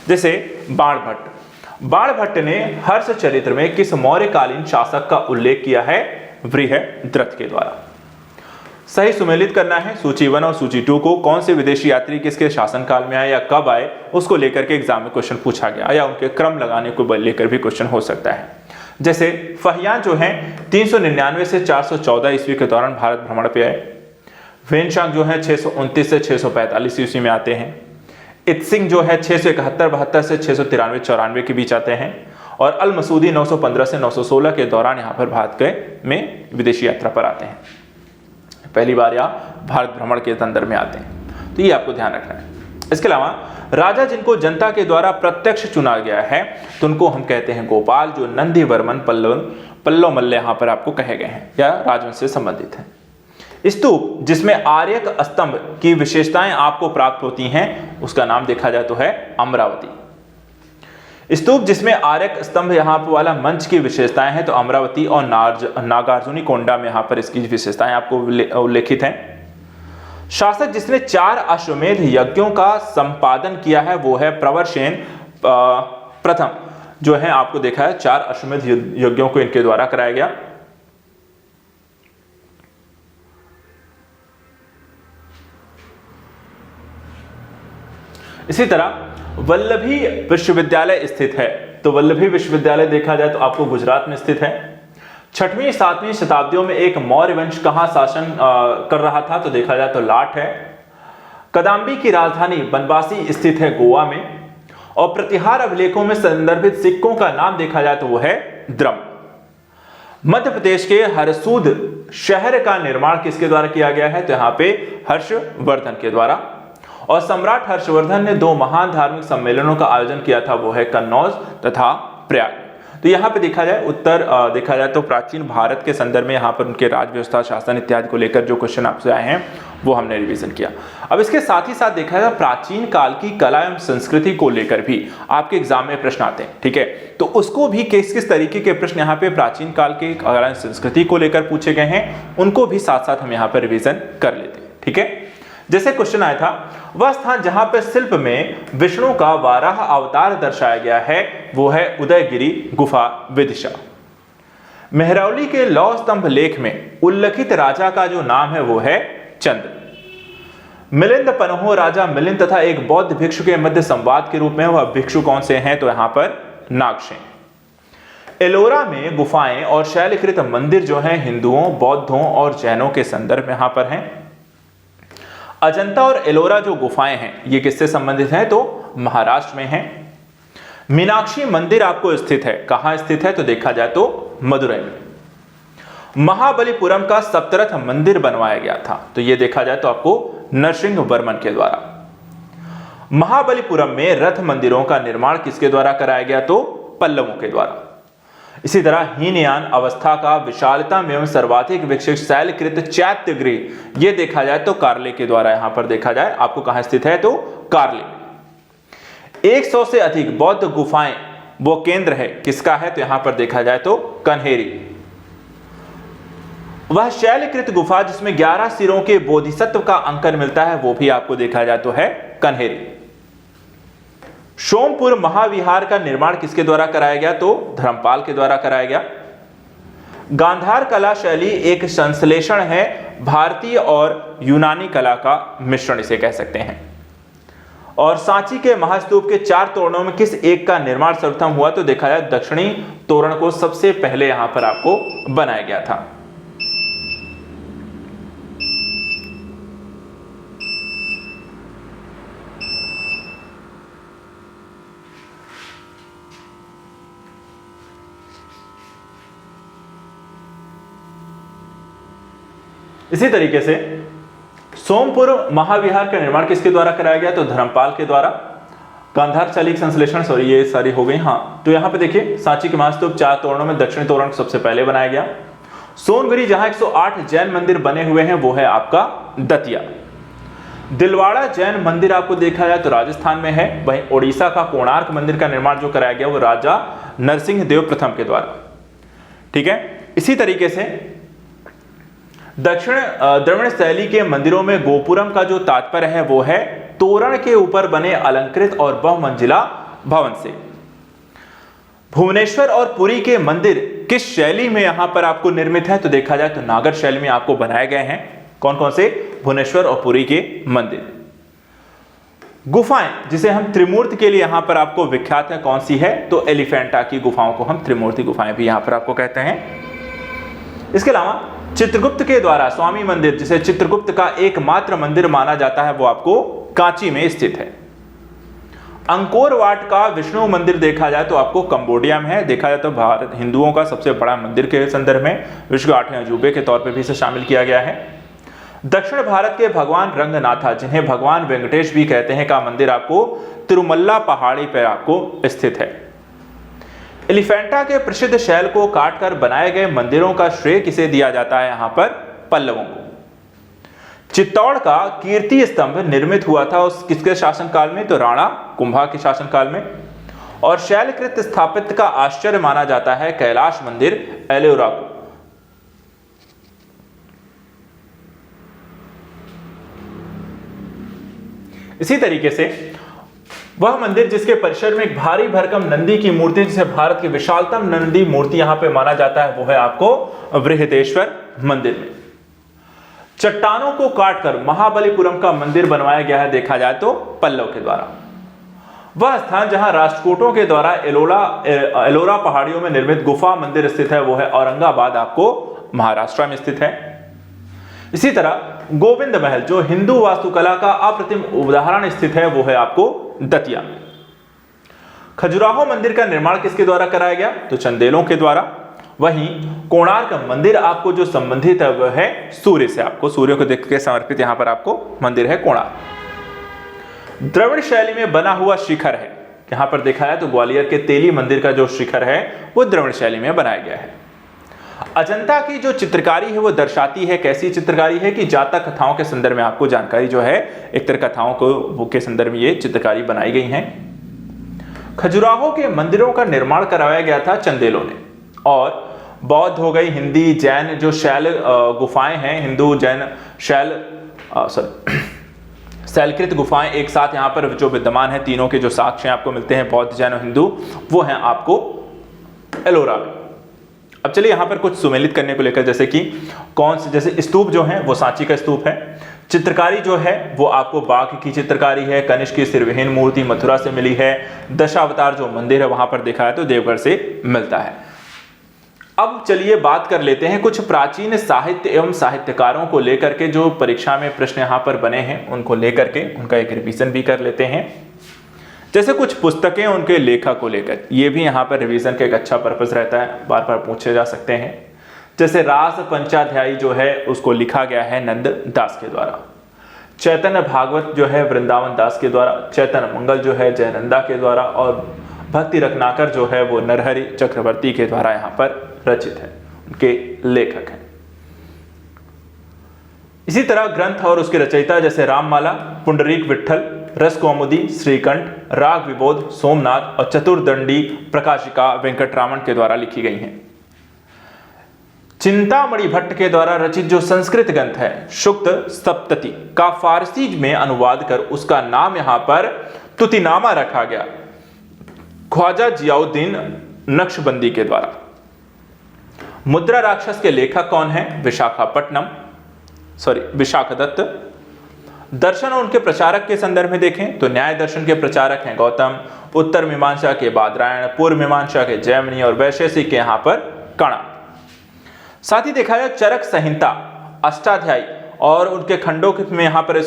जैसे बाणभट्ट। बाणभट्ट ने हर्षचरित्र में किस मौर्यकालीन शासक का उल्लेख किया है? बृहद्रथ के द्वारा। सही सुमेलित करना है सूची 1 और सूची 2 को। कौन से विदेशी यात्री किसके शासनकाल में आए या कब आए, उसको लेकर के एग्जाम में क्वेश्चन पूछा गया, या उनके क्रम लगाने को लेकर भी क्वेश्चन हो सकता है। जैसे फहियान जो है 399 से 414 ईस्वी के दौरान भारत भ्रमण पे आए। वेनशांग जो है 629 से 645 ईस्वी में आते हैं। इत्सिंग जो है 671-72 से 693-94 के बीच आते हैं। और अल मसूदी 915 से 916 के दौरान यहाँ पर भारत में विदेशी यात्रा पर आते हैं, पहली बार यहाँ भारत भ्रमण के संदर्भ में आते हैं। तो ये आपको ध्यान रखना है। इसके अलावा राजा जिनको जनता के द्वारा प्रत्यक्ष चुना गया है, तो उनको हम कहते हैं गोपाल, जो नंदी वर्मन पल्लव मल्ल यहाँ पर आपको कहे गए हैं या राजवंश से संबंधित है। स्तूप जिसमें आर्यक स्तंभ की विशेषताएं आपको प्राप्त होती हैं, उसका नाम देखा जाए तो है अमरावती। स्तूप जिसमें आर्यक स्तंभ यहाँ पर वाला मंच की विशेषताएं हैं, तो अमरावती और नागार्जुनी कोंडा में यहाँ पर इसकी विशेषताएं आपको उल्लेखित हैं। शासक जिसने 4 अश्वमेध यज्ञों का संपादन किया है, वो है प्रवरसेन प्रथम, जो है आपको देखा है 4 अश्वमेध यज्ञों को इनके द्वारा कराया गया। इसी तरह वल्लभी विश्वविद्यालय स्थित है, तो वल्लभी विश्वविद्यालय देखा जाए तो आपको गुजरात में स्थित है। 6वीं 7वीं शताब्दियों में एक मौर्य वंश कहां शासन कर रहा था, तो देखा जाए तो लाट है। कदम्बी की राजधानी बनवासी स्थित है गोवा में। और प्रतिहार अभिलेखों में संदर्भित सिक्कों का नाम देखा जाए तो वो है द्रम। मध्य प्रदेश के हरसूद शहर का निर्माण किसके द्वारा किया गया है, तो यहां पे हर्षवर्धन के द्वारा। और सम्राट हर्षवर्धन ने 2 महान धार्मिक सम्मेलनों का आयोजन किया था, वो है कन्नौज तथा प्रयाग। तो यहाँ पे देखा जाए तो प्राचीन भारत के संदर्भ में यहाँ पर उनके राज व्यवस्था, शासन इत्यादि को लेकर जो क्वेश्चन आपसे आए हैं, वो हमने रिवीजन किया। अब इसके साथ ही साथ देखा जाए प्राचीन काल की कला एवं संस्कृति को लेकर भी आपके एग्जाम में प्रश्न आते हैं। ठीक है, तो उसको भी किस तरीके के प्रश्न यहाँ पे प्राचीन काल के कला एवं संस्कृति को लेकर पूछे गए हैं, उनको भी साथ साथ हम यहाँ पर रिविजन कर लेते हैं। ठीक है, जैसे क्वेश्चन आया था, वह स्थान जहां पर शिल्प में विष्णु का वाराह अवतार दर्शाया गया है, वो है उदयगिरी गुफा विदिशा। मेहरौली के लौह स्तंभ लेख में उल्लेखित राजा का जो नाम है वो है चंद्र। मिलिंद पन्हो राजा मिलिंद तथा एक बौद्ध भिक्षु के मध्य संवाद के रूप में वह भिक्षु कौन से हैं, तो यहां पर नागसेन। एलोरा में गुफाएं और शैलकृत मंदिर जो हैं हिंदुओं, बौद्धों और जैनों के संदर्भ में यहां पर हैं। अजंता और एलोरा जो गुफाएं हैं, ये किससे संबंधित हैं, तो महाराष्ट्र में हैं। मीनाक्षी मंदिर आपको स्थित है, कहां स्थित है, तो देखा जाए तो मदुरई में। महाबलीपुरम का सप्तरथ मंदिर बनवाया गया था, तो ये देखा जाए तो आपको नरसिंह वर्मन के द्वारा। महाबलीपुरम में रथ मंदिरों का निर्माण किसके द्वारा कराया गया, तो पल्लवों के द्वारा। इसी तरह हीनयान अवस्था का विशालतम एवं सर्वाधिक विकसित शैलकृत चैत्यगृह, ये देखा जाए तो कार्ले के द्वारा यहां पर देखा जाए आपको कहां स्थित है, तो कार्ले। 100 से अधिक बौद्ध गुफाएं वो केंद्र है, किसका है, तो यहां पर देखा जाए तो कन्हेरी। वह शैलकृत गुफा जिसमें 11 सिरों के बोधिसत्व का अंकन मिलता है, वो भी आपको देखा जाए तो है कन्हेरी। सोमपुर महाविहार का निर्माण किसके द्वारा कराया गया, तो धर्मपाल के द्वारा कराया गया। गांधार कला शैली एक संश्लेषण है, भारतीय और यूनानी कला का मिश्रण इसे कह सकते हैं। और सांची के महास्तूप के 4 तोरणों में किस एक का निर्माण सर्वप्रथम हुआ, तो देखा जाए दक्षिणी तोरण को सबसे पहले यहां पर आपको बनाया गया था। इसी तरीके से सोमपुर महाविहार का निर्माण किसके द्वारा कराया गया? तो धर्मपाल के द्वारा। गांधार चालिक संश्लेषण, सॉरी ये सारी हो गई। हाँ, तो यहाँ पे देखिए सांची के महास्तूप 4 तोरणों में दक्षिणी तोरण सबसे पहले बनाया गया। सोनगिरी जहां 108 जैन मंदिर बने हुए हैं वो है आपका दतिया। दिलवाड़ा जैन मंदिर आपको देखा जाए तो राजस्थान में है। वहीं ओडिशा का कोणार्क मंदिर का निर्माण जो कराया गया वो राजा नरसिंह देव प्रथम के द्वारा। ठीक है, इसी तरीके से दक्षिण द्रविड़ शैली के मंदिरों में गोपुरम का जो तात्पर्य है वो है तोरण के ऊपर बने अलंकृत और बहुमंजिला भवन से। भुवनेश्वर और पुरी के मंदिर किस शैली में यहां पर आपको निर्मित है? तो देखा जाए तो नागर शैली में आपको बनाए गए हैं। कौन कौन से? भुवनेश्वर और पुरी के मंदिर। गुफाएं जिसे हम त्रिमूर्ति के लिए यहां पर आपको विख्यात है, कौन सी है? तो एलिफेंटा की गुफाओं को हम त्रिमूर्ति गुफाएं भी यहां पर आपको कहते हैं। इसके अलावा चित्रगुप्त के द्वारा स्वामी मंदिर, जिसे चित्रगुप्त का एकमात्र मंदिर माना जाता है, वो आपको कांची में स्थित है। अंकोर वाट का विष्णु मंदिर देखा जाए तो आपको कंबोडिया में है। देखा जाए तो भारत हिंदुओं का सबसे बड़ा मंदिर के संदर्भ में विश्व के 8वें अजूबे के तौर पर भी इसे शामिल किया गया है। दक्षिण भारत के भगवान रंगनाथा, जिन्हें भगवान वेंकटेश भी कहते हैं, का मंदिर आपको तिरुमल्ला पहाड़ी पर आपको स्थित है। एलिफेंटा के प्रसिद्ध शैल को काटकर बनाए गए मंदिरों का श्रेय किसे दिया जाता है? यहां पर पल्लवों को। चित्तौड़ का कीर्ति स्तंभ निर्मित हुआ था उस किसके शासनकाल में? तो राणा कुंभा के शासनकाल में। और शैलकृत स्थापत्य का आश्चर्य माना जाता है कैलाश मंदिर एलोरा को। इसी तरीके से वह मंदिर जिसके परिसर में एक भारी भरकम नंदी की मूर्ति, जिसे भारत की विशालतम नंदी मूर्ति यहां पे माना जाता है, वो है आपको बृहदेश्वर मंदिर में। चट्टानों को काटकर महाबलीपुरम का मंदिर बनवाया गया है, देखा जाए तो पल्लव के द्वारा। वह स्थान जहां राष्ट्रकूटों के द्वारा एलोरा पहाड़ियों में निर्मित गुफा मंदिर स्थित है, वो है औरंगाबाद, आपको महाराष्ट्र में स्थित है। इसी तरह गोविंद महल, जो हिंदू वास्तुकला का अप्रतिम उदाहरण स्थित है, वो है आपको दतिया। खजुराहो मंदिर का निर्माण किसके द्वारा कराया गया? तो चंदेलों के द्वारा। वहीं कोणार्क मंदिर आपको जो संबंधित है वह है सूर्य से, आपको सूर्य को देख के समर्पित यहां पर आपको मंदिर है कोणार्क। द्रविड़ शैली में बना हुआ शिखर है, यहां पर देखा है तो ग्वालियर के तेली मंदिर का जो शिखर है वो द्रविड़ शैली में बनाया गया है। अजंता की जो चित्रकारी है वो दर्शाती है, कैसी चित्रकारी है कि जातक कथाओं के संदर्भ में आपको जानकारी जो है एक तरह कथाओं को के संदर्भ में ये चित्रकारी बनाई गई है। खजुराहो के मंदिरों का निर्माण करवाया गया था चंदेलों ने। और बौद्ध हो गई, हिंदी जैन जो शैल गुफाएं हैं, हिंदू जैन शैलकृत गुफाएं एक साथ यहाँ पर जो विद्यमान है, तीनों के जो साक्ष्य आपको मिलते हैं बौद्ध जैन और हिंदू, वो हैं आपको एलोरा में। अब चलिए यहाँ पर कुछ सुमेलित करने को लेकर, जैसे कि कौन से, जैसे स्तूप जो है वो सांची का स्तूप है। चित्रकारी जो है वो आपको बाघ की चित्रकारी है। कनिष्क की सिरविहीन मूर्ति मथुरा से मिली है। दशावतार जो मंदिर है वहां पर देखा है तो देवगढ़ से मिलता है। अब चलिए बात कर लेते हैं कुछ प्राचीन साहित्य एवं साहित्यकारों को लेकर के, जो परीक्षा में प्रश्न यहाँ पर बने हैं उनको लेकर के उनका एक रिवीजन भी कर लेते हैं। जैसे कुछ पुस्तकें उनके लेखक को लेकर, ये भी यहाँ पर रिवीजन का एक अच्छा पर्पस रहता है, बार बार पूछे जा सकते हैं। जैसे रास पंचाध्यायी जो है उसको लिखा गया है नंद दास के द्वारा। चैतन्य भागवत जो है वृंदावन दास के द्वारा। चैतन्य मंगल जो है जयनंदा के द्वारा। और भक्ति रत्नाकर जो है वो नरहरि चक्रवर्ती के द्वारा यहाँ पर रचित है, उनके लेखक हैं। इसी तरह ग्रंथ और उसके रचयिता जैसे राममाला, पुंडरीक विठल, रस कौमुदी, श्रीकंठ, राग विबोध, सोमनाथ और चतुर्दंडी प्रकाशिका वेंकटरामन के द्वारा लिखी गई हैं। चिंतामणि भट्ट के द्वारा रचित जो संस्कृत ग्रंथ है शुक्त सप्तति का फारसी में अनुवाद कर उसका नाम यहां पर तुतिनामा रखा गया, ख्वाजा जियाउद्दीन नक्शबंदी के द्वारा। मुद्रा राक्षस के लेखक कौन है? विशाखदत्त। दर्शन और उनके प्रचारक के संदर्भ में देखें तो न्याय दर्शन के प्रचारक हैं गौतम, उत्तर मीमांसा के बादरायण, पूर्व मीमांसा के जैमिनी और वैशेषिक के यहां पर कणा। साथ ही देखा जाए चरक संहिता अष्टाध्यायी और उनके खंडों में यहां पर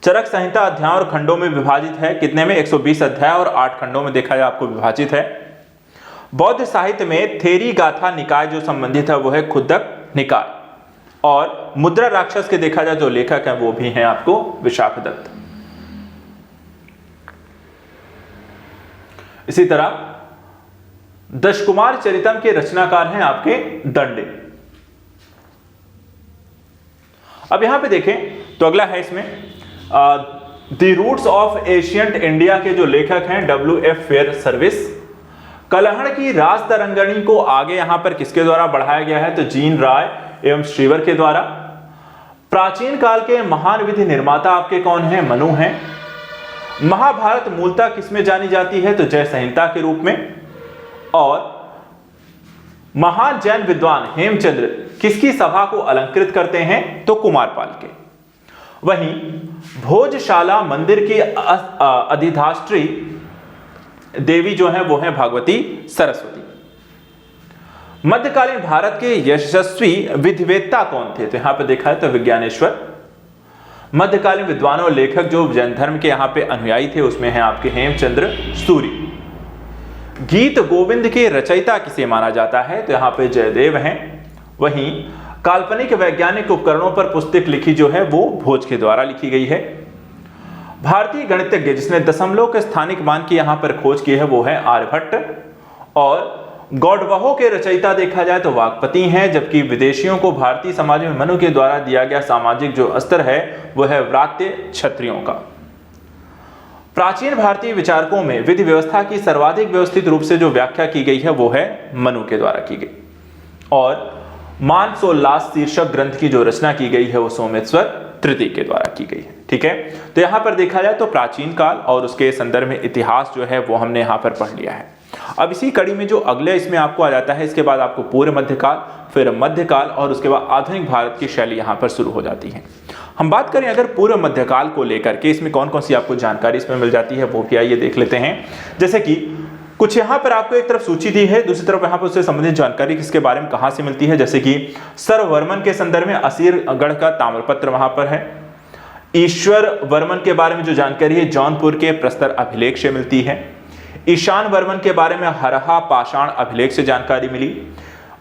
चरक संहिता अध्याय और खंडों में विभाजित है। कितने में? 120 अध्याय और 8 खंडों में देखा जाए आपको विभाजित है। बौद्ध साहित्य में थेरी गाथा निकाय जो संबंधित है वो है खुद्दक निकाय। और मुद्रा राक्षस के देखा जाए जो लेखक हैं वो भी हैं आपको विशाखदत्त। इसी तरह दशकुमार चरितम के रचनाकार हैं आपके दंडे। अब यहां पे देखें तो अगला है इसमें the roots of ancient India के जो लेखक हैं WF फेयर सर्विस। कलहड़ की राज तरंगणी को आगे यहां पर किसके द्वारा बढ़ाया गया है, तो जीन राय एवं श्रीवर के द्वारा। प्राचीन काल के महान विधि निर्माता आपके कौन हैं, मनु हैं। महाभारत मूलतः किसमें जानी जाती है, तो जय संहिता के रूप में। और महान जैन विद्वान हेमचंद्र किसकी सभा को अलंकृत करते हैं, तो कुमारपाल के। वहीं भोजशाला मंदिर की अधिष्ठात्री देवी जो है वो है भगवती सरस्वती। मध्यकालीन भारत के यशस्वी विधिवेत्ता कौन थे, तो यहां पे देखा है तो विज्ञानेश्वर। मध्यकालीन विद्वानों और लेखक जो जैन धर्म के यहां पे अनुयायी थे उसमें हैं आपके हेमचंद्र सूरी। गीत गोविंद के रचयिता किसे माना जाता है, तो यहां पे जयदेव हैं। वहीं काल्पनिक वैज्ञानिक उपकरणों पर पुस्तक लिखी जो है वो भोज के द्वारा लिखी गई है। भारतीय गणितज्ञ जिसने दशमलव के स्थानिक मान की यहां पर खोज की है वो है आर्यभट्ट। और गौडवहो के रचयिता देखा जाए तो वाग्पति हैं, जबकि विदेशियों को भारतीय समाज में मनु के द्वारा दिया गया सामाजिक जो स्तर है वो है व्रात्य क्षत्रियों का। प्राचीन भारतीय विचारकों में विधि व्यवस्था की सर्वाधिक व्यवस्थित रूप से जो व्याख्या की गई है वो है मनु के द्वारा की गई। और मानसोल्लास शीर्षक ग्रंथ की जो रचना की गई है वो सोमेश्वर तृतीय के द्वारा की गई है। ठीक है, तो यहां पर देखा जाए तो प्राचीन काल और उसके संदर्भ में इतिहास जो है वो हमने यहां पर पढ़ लिया है। अब इसी कड़ी में जो अगले इसमें आपको आ जाता है, इसके बाद आपको पूर्व मध्यकाल, फिर मध्यकाल और उसके बाद आधुनिक भारत की शैली यहां पर शुरू हो जाती है। हम बात करें अगर पूर्व मध्यकाल को लेकर के इसमें कौन कौन सी आपको जानकारी इसमें मिल जाती है वो भी आइए देख लेते हैं। जैसे कि कुछ यहाँ पर आपको एक तरफ सूची दी है, दूसरी तरफ यहाँ पर उससे संबंधित जानकारी किसके बारे में कहाँ से मिलती है। जैसे कि सर्ववर्मन के संदर्भ में असीरगढ़ का ताम्रपत्र वहां पर है। ईश्वर वर्मन के बारे में जो जानकारी है जौनपुर के प्रस्तर अभिलेख से मिलती है। ईशान वर्मन के बारे में हरहा पाषाण अभिलेख से जानकारी मिली।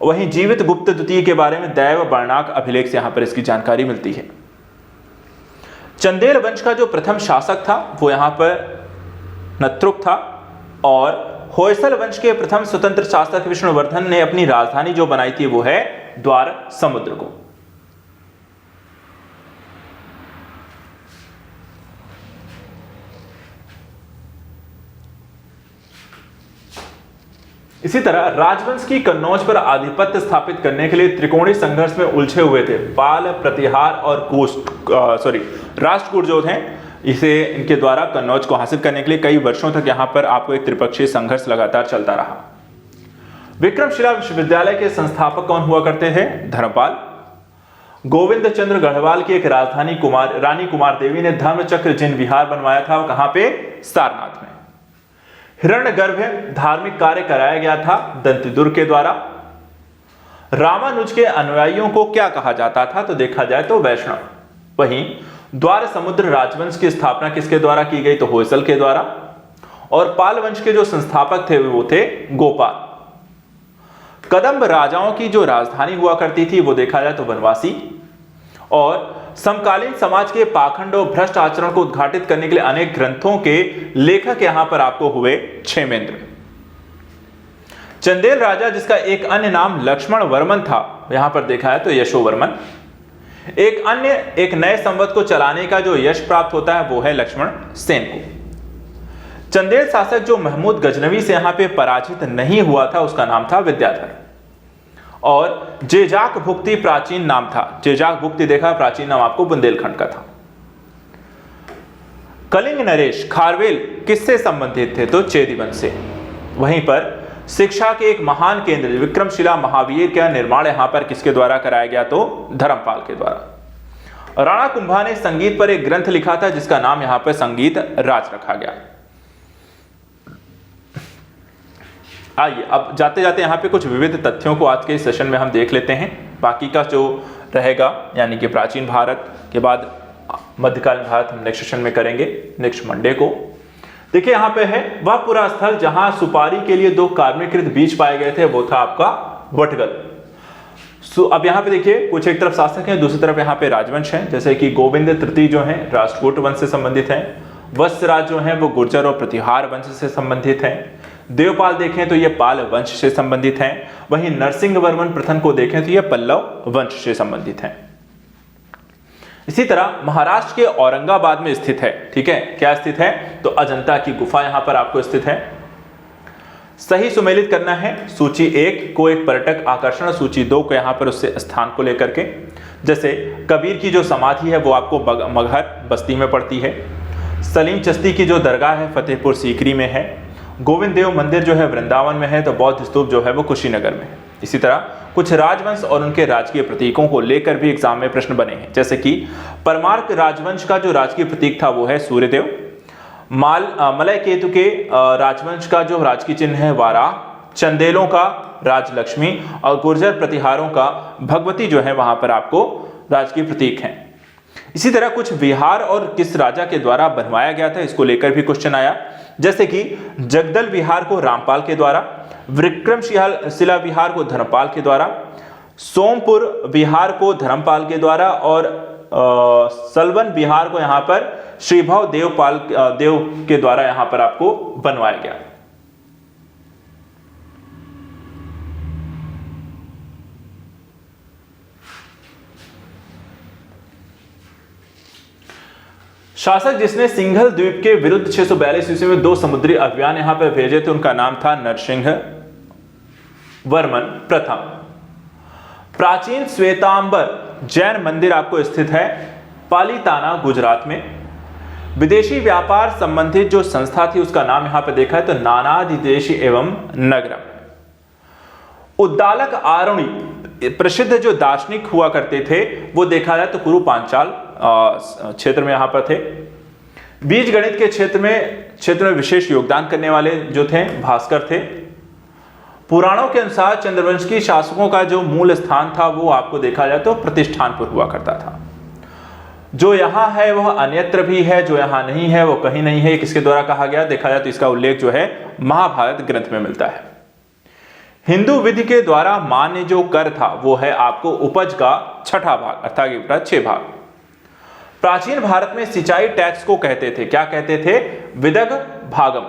वहीं जीवित गुप्त द्वितीय के बारे में दैव वर्णाक अभिलेख से यहां पर इसकी जानकारी मिलती है। चंदेल वंश का जो प्रथम शासक था वो यहां पर नत्रुक था। और होयसल वंश के प्रथम स्वतंत्र शासक विष्णुवर्धन ने अपनी राजधानी जो बनाई थी वो है द्वार समुद्र को। इसी तरह राजवंश की कन्नौज पर आधिपत्य स्थापित करने के लिए त्रिकोणीय संघर्ष में उलझे हुए थे पाल, प्रतिहार और राष्ट्रकूट जो थे, इसे इनके द्वारा कन्नौज को हासिल करने के लिए कई वर्षों तक यहां पर आपको एक त्रिपक्षीय संघर्ष लगातार चलता रहा। विक्रमशिला विश्वविद्यालय के संस्थापक कौन हुआ करते थे, धर्मपाल। गोविंद चंद्र गढ़वाल की एक राजधानी रानी कुमार देवी ने धर्मचक्र जिन विहार बनवाया था, वो कहां पे, सारनाथ में। हिरण्यगर्भ धार्मिक कार्य कराया गया था दंतिदुर्ग के द्वारा। रामानुज के अनुयायियों को क्या कहा जाता था, तो देखा जाए तो वैष्णव। वहीं द्वार समुद्र राजवंश की स्थापना किसके द्वारा की गई, तो होयसल के द्वारा। और पाल वंश के जो संस्थापक थे वो थे गोपाल। कदंब राजाओं की जो राजधानी हुआ करती थी वो देखा जाए तो वनवासी। और समकालीन समाज के पाखंड और भ्रष्ट आचरण को उद्घाटित करने के लिए अनेक ग्रंथों के लेखक यहां पर आपको हुए क्षेमेंद्र। चंदेल राजा जिसका एक अन्य नाम लक्ष्मण वर्मन था, यहां पर देखा है तो यशोवर्मन। एक नए संवत को चलाने का जो यश प्राप्त होता है वो है लक्ष्मण सेन को। चंदेल शासक जो महमूद गजनवी से यहां पे पराजित नहीं हुआ था उसका नाम था विद्याधर। और जेजाक भुक्ति प्राचीन नाम था। जेजाक भुक्ति देखा, प्राचीन नाम आपको बुंदेलखंड का था। कलिंग नरेश खारवेल किससे संबंधित थे, तो चेदी वंश से। वहीं पर शिक्षा के एक महान केंद्र विक्रमशिला महावीर का निर्माण यहां पर किसके द्वारा कराया गया, तो धर्मपाल के द्वारा। राणा कुंभा ने संगीत पर एक ग्रंथ लिखा था जिसका नाम यहां पर संगीत राज रखा गया। आइए अब जाते जाते यहाँ पे कुछ विविध तथ्यों को आज के इस सेशन में हम देख लेते हैं। बाकी का जो रहेगा यानी कि प्राचीन भारत के बाद मध्यकालीन भारत हम नेक्स्ट सेशन में करेंगे, नेक्स्ट मंडे को। देखिए यहाँ पे है वह पूरा स्थल जहां सुपारी के लिए 2 कार्बनीकृत बीज पाए गए थे, वो था आपका वटगल। अब यहाँ पे देखिए कुछ एक तरफ शासक हैं, दूसरी तरफ यहाँ पे राजवंश हैं, जैसे कि गोविंद तृतीय जो हैं राष्ट्रकूट वंश से संबंधित हैं। वत्सराज जो हैं वो गुर्जर और प्रतिहार वंश से संबंधित हैं। देवपाल देखें तो ये पाल वंश से संबंधित हैं। वहीं नरसिंह वर्मन प्रथम को देखें तो ये पल्लव वंश से संबंधित हैं। इसी तरह महाराष्ट्र के औरंगाबाद में स्थित है, ठीक है, क्या स्थित है, तो अजंता की गुफा यहां पर आपको स्थित है। सही सुमेलित करना है सूची 1 को एक पर्यटक आकर्षण, सूची 2 को यहां पर उससे स्थान को लेकर के। जैसे कबीर की जो समाधि है वो आपको मगहर बस्ती में पड़ती है। सलीम चिश्ती की जो दरगाह है फतेहपुर सीकरी में है। गोविंद देव मंदिर जो है वृंदावन में है, तो बौद्ध स्तूप जो है वो कुशीनगर में है। इसी तरह कुछ राजवंश और उनके राजकीय प्रतीकों को लेकर भी एग्जाम में प्रश्न बने हैं, जैसे कि परमार्क राजवंश का जो राजकीय प्रतीक था वो है सूर्यदेव। मलय केतु के राजवंश का जो राजकीय चिन्ह है वाराह। चंदेलों का राजलक्ष्मी और गुर्जर प्रतिहारों का भगवती जो है वहां पर आपको राजकीय प्रतीक हैं। इसी तरह कुछ विहार और किस राजा के द्वारा बनवाया गया था, इसको लेकर भी क्वेश्चन आया, जैसे कि जगदल विहार को रामपाल के द्वारा, विक्रमशिला विहार को धर्मपाल के द्वारा, सोमपुर विहार को धर्मपाल के द्वारा और सलवन विहार को यहां पर श्रीभव देवपाल देव के द्वारा यहां पर आपको बनवाया गया। शासक जिसने सिंघल द्वीप के विरुद्ध 642 ईस्वी में 2 समुद्री अभियान यहां पर भेजे थे उनका नाम था नरसिंह वर्मन प्रथम। प्राचीन श्वेतांबर जैन मंदिर आपको स्थित है पालीताना गुजरात में। विदेशी व्यापार संबंधित जो संस्था थी उसका नाम यहां पर देखा है तो नानादिदेशी एवं नगरम। उद्दालक आरुणि प्रसिद्ध जो दार्शनिक हुआ करते थे वो देखा जाए तो कुरु पांचाल क्षेत्र में यहां पर थे। बीज गणित के क्षेत्र में विशेष योगदान करने वाले जो थे भास्कर थे। पुराणों के अनुसार चंद्रवंश की शासकों का जो मूल स्थान था वो आपको देखा जाए तो प्रतिष्ठानपुर हुआ करता था। जो यहां है वह अन्यत्र भी है, जो यहां नहीं है वो कहीं नहीं है। किसके द्वारा कहा गया, देखा जाए तो इसका उल्लेख जो है महाभारत ग्रंथ में मिलता है। हिंदू विधि के द्वारा मान्य जो कर था वो है आपको उपज का 6ठा भाग अर्थात 6 भाग। प्राचीन भारत में सिंचाई टैक्स को कहते थे, क्या कहते थे, विदग भागम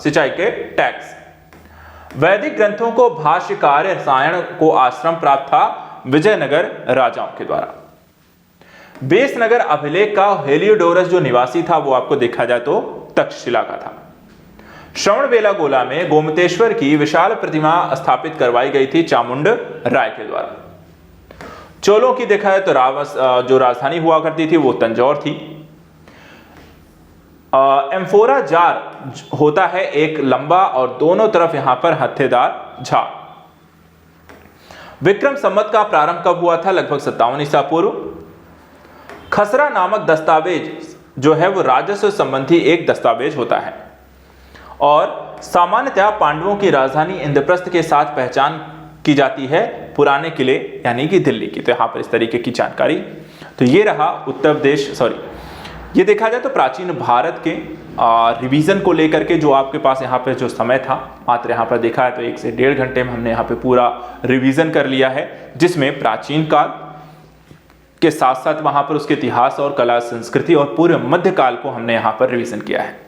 सिंचाई के टैक्स। वैदिक ग्रंथों को भाष्यकार रसायन को आश्रम प्राप्त था विजयनगर राजाओं के द्वारा। बेसनगर अभिलेख का हेलियोडोरस जो निवासी था वो आपको देखा जाए तो तक्षशिला का था। श्रवणबेलागोला में गोमतेश्वर की विशाल प्रतिमा स्थापित करवाई गई थी चामुंड राय के द्वारा। चोलों की देखा है तो जो राजधानी हुआ करती थी वो तंजौर थी। एम्फोरा जार होता है एक लंबा और दोनों तरफ यहां पर हत्थेदार झाड़। विक्रम संवत का प्रारंभ कब हुआ था, लगभग 57 ईसा पूर्व। खसरा नामक दस्तावेज जो है वो राजस्व संबंधी एक दस्तावेज होता है और सामान्यतः पांडवों की राजधानी इंद्रप्रस्थ के साथ पहचान की जाती है पुराने किले यानी कि दिल्ली की। तो यहाँ पर इस तरीके की जानकारी, तो ये रहा उत्तर प्रदेश ये देखा जाए तो प्राचीन भारत के रिवीजन को लेकर के जो आपके पास यहाँ पे जो समय था मात्र यहाँ पर देखा है तो 1 से 1.5 घंटे में हमने यहाँ पे पूरा रिवीजन कर लिया है, जिसमें प्राचीन काल के साथ साथ वहां पर उसके इतिहास और कला संस्कृति और पूरे मध्यकाल को हमने यहाँ पर रिवीजन किया है।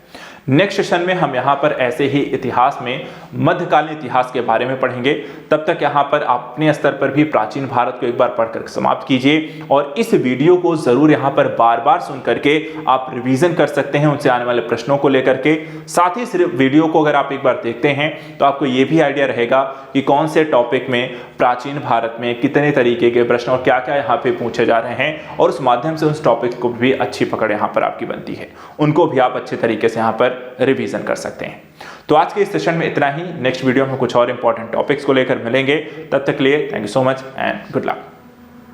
नेक्स्ट सेशन में हम यहाँ पर ऐसे ही इतिहास में मध्यकालीन इतिहास के बारे में पढ़ेंगे। तब तक यहाँ पर आप अपने स्तर पर भी प्राचीन भारत को एक बार पढ़कर समाप्त कीजिए और इस वीडियो को जरूर यहाँ पर बार बार सुन करके आप रिवीजन कर सकते हैं उनसे आने वाले प्रश्नों को लेकर के। साथ ही सिर्फ वीडियो को अगर आप एक बार देखते हैं तो आपको ये भी आइडिया रहेगा कि कौन से टॉपिक में प्राचीन भारत में कितने तरीके के प्रश्न और क्या क्या यहाँ पे पूछे जा रहे हैं और उस माध्यम से उस टॉपिक को भी अच्छी पकड़ यहाँ पर आपकी बनती है, उनको भी आप अच्छे तरीके से यहाँ पर रिवीजन कर सकते हैं। तो आज के इस सेशन में इतना ही। नेक्स्ट वीडियो में कुछ और इंपॉर्टेंट टॉपिक्स को लेकर मिलेंगे। तब तक के लिए thank you so much and good luck.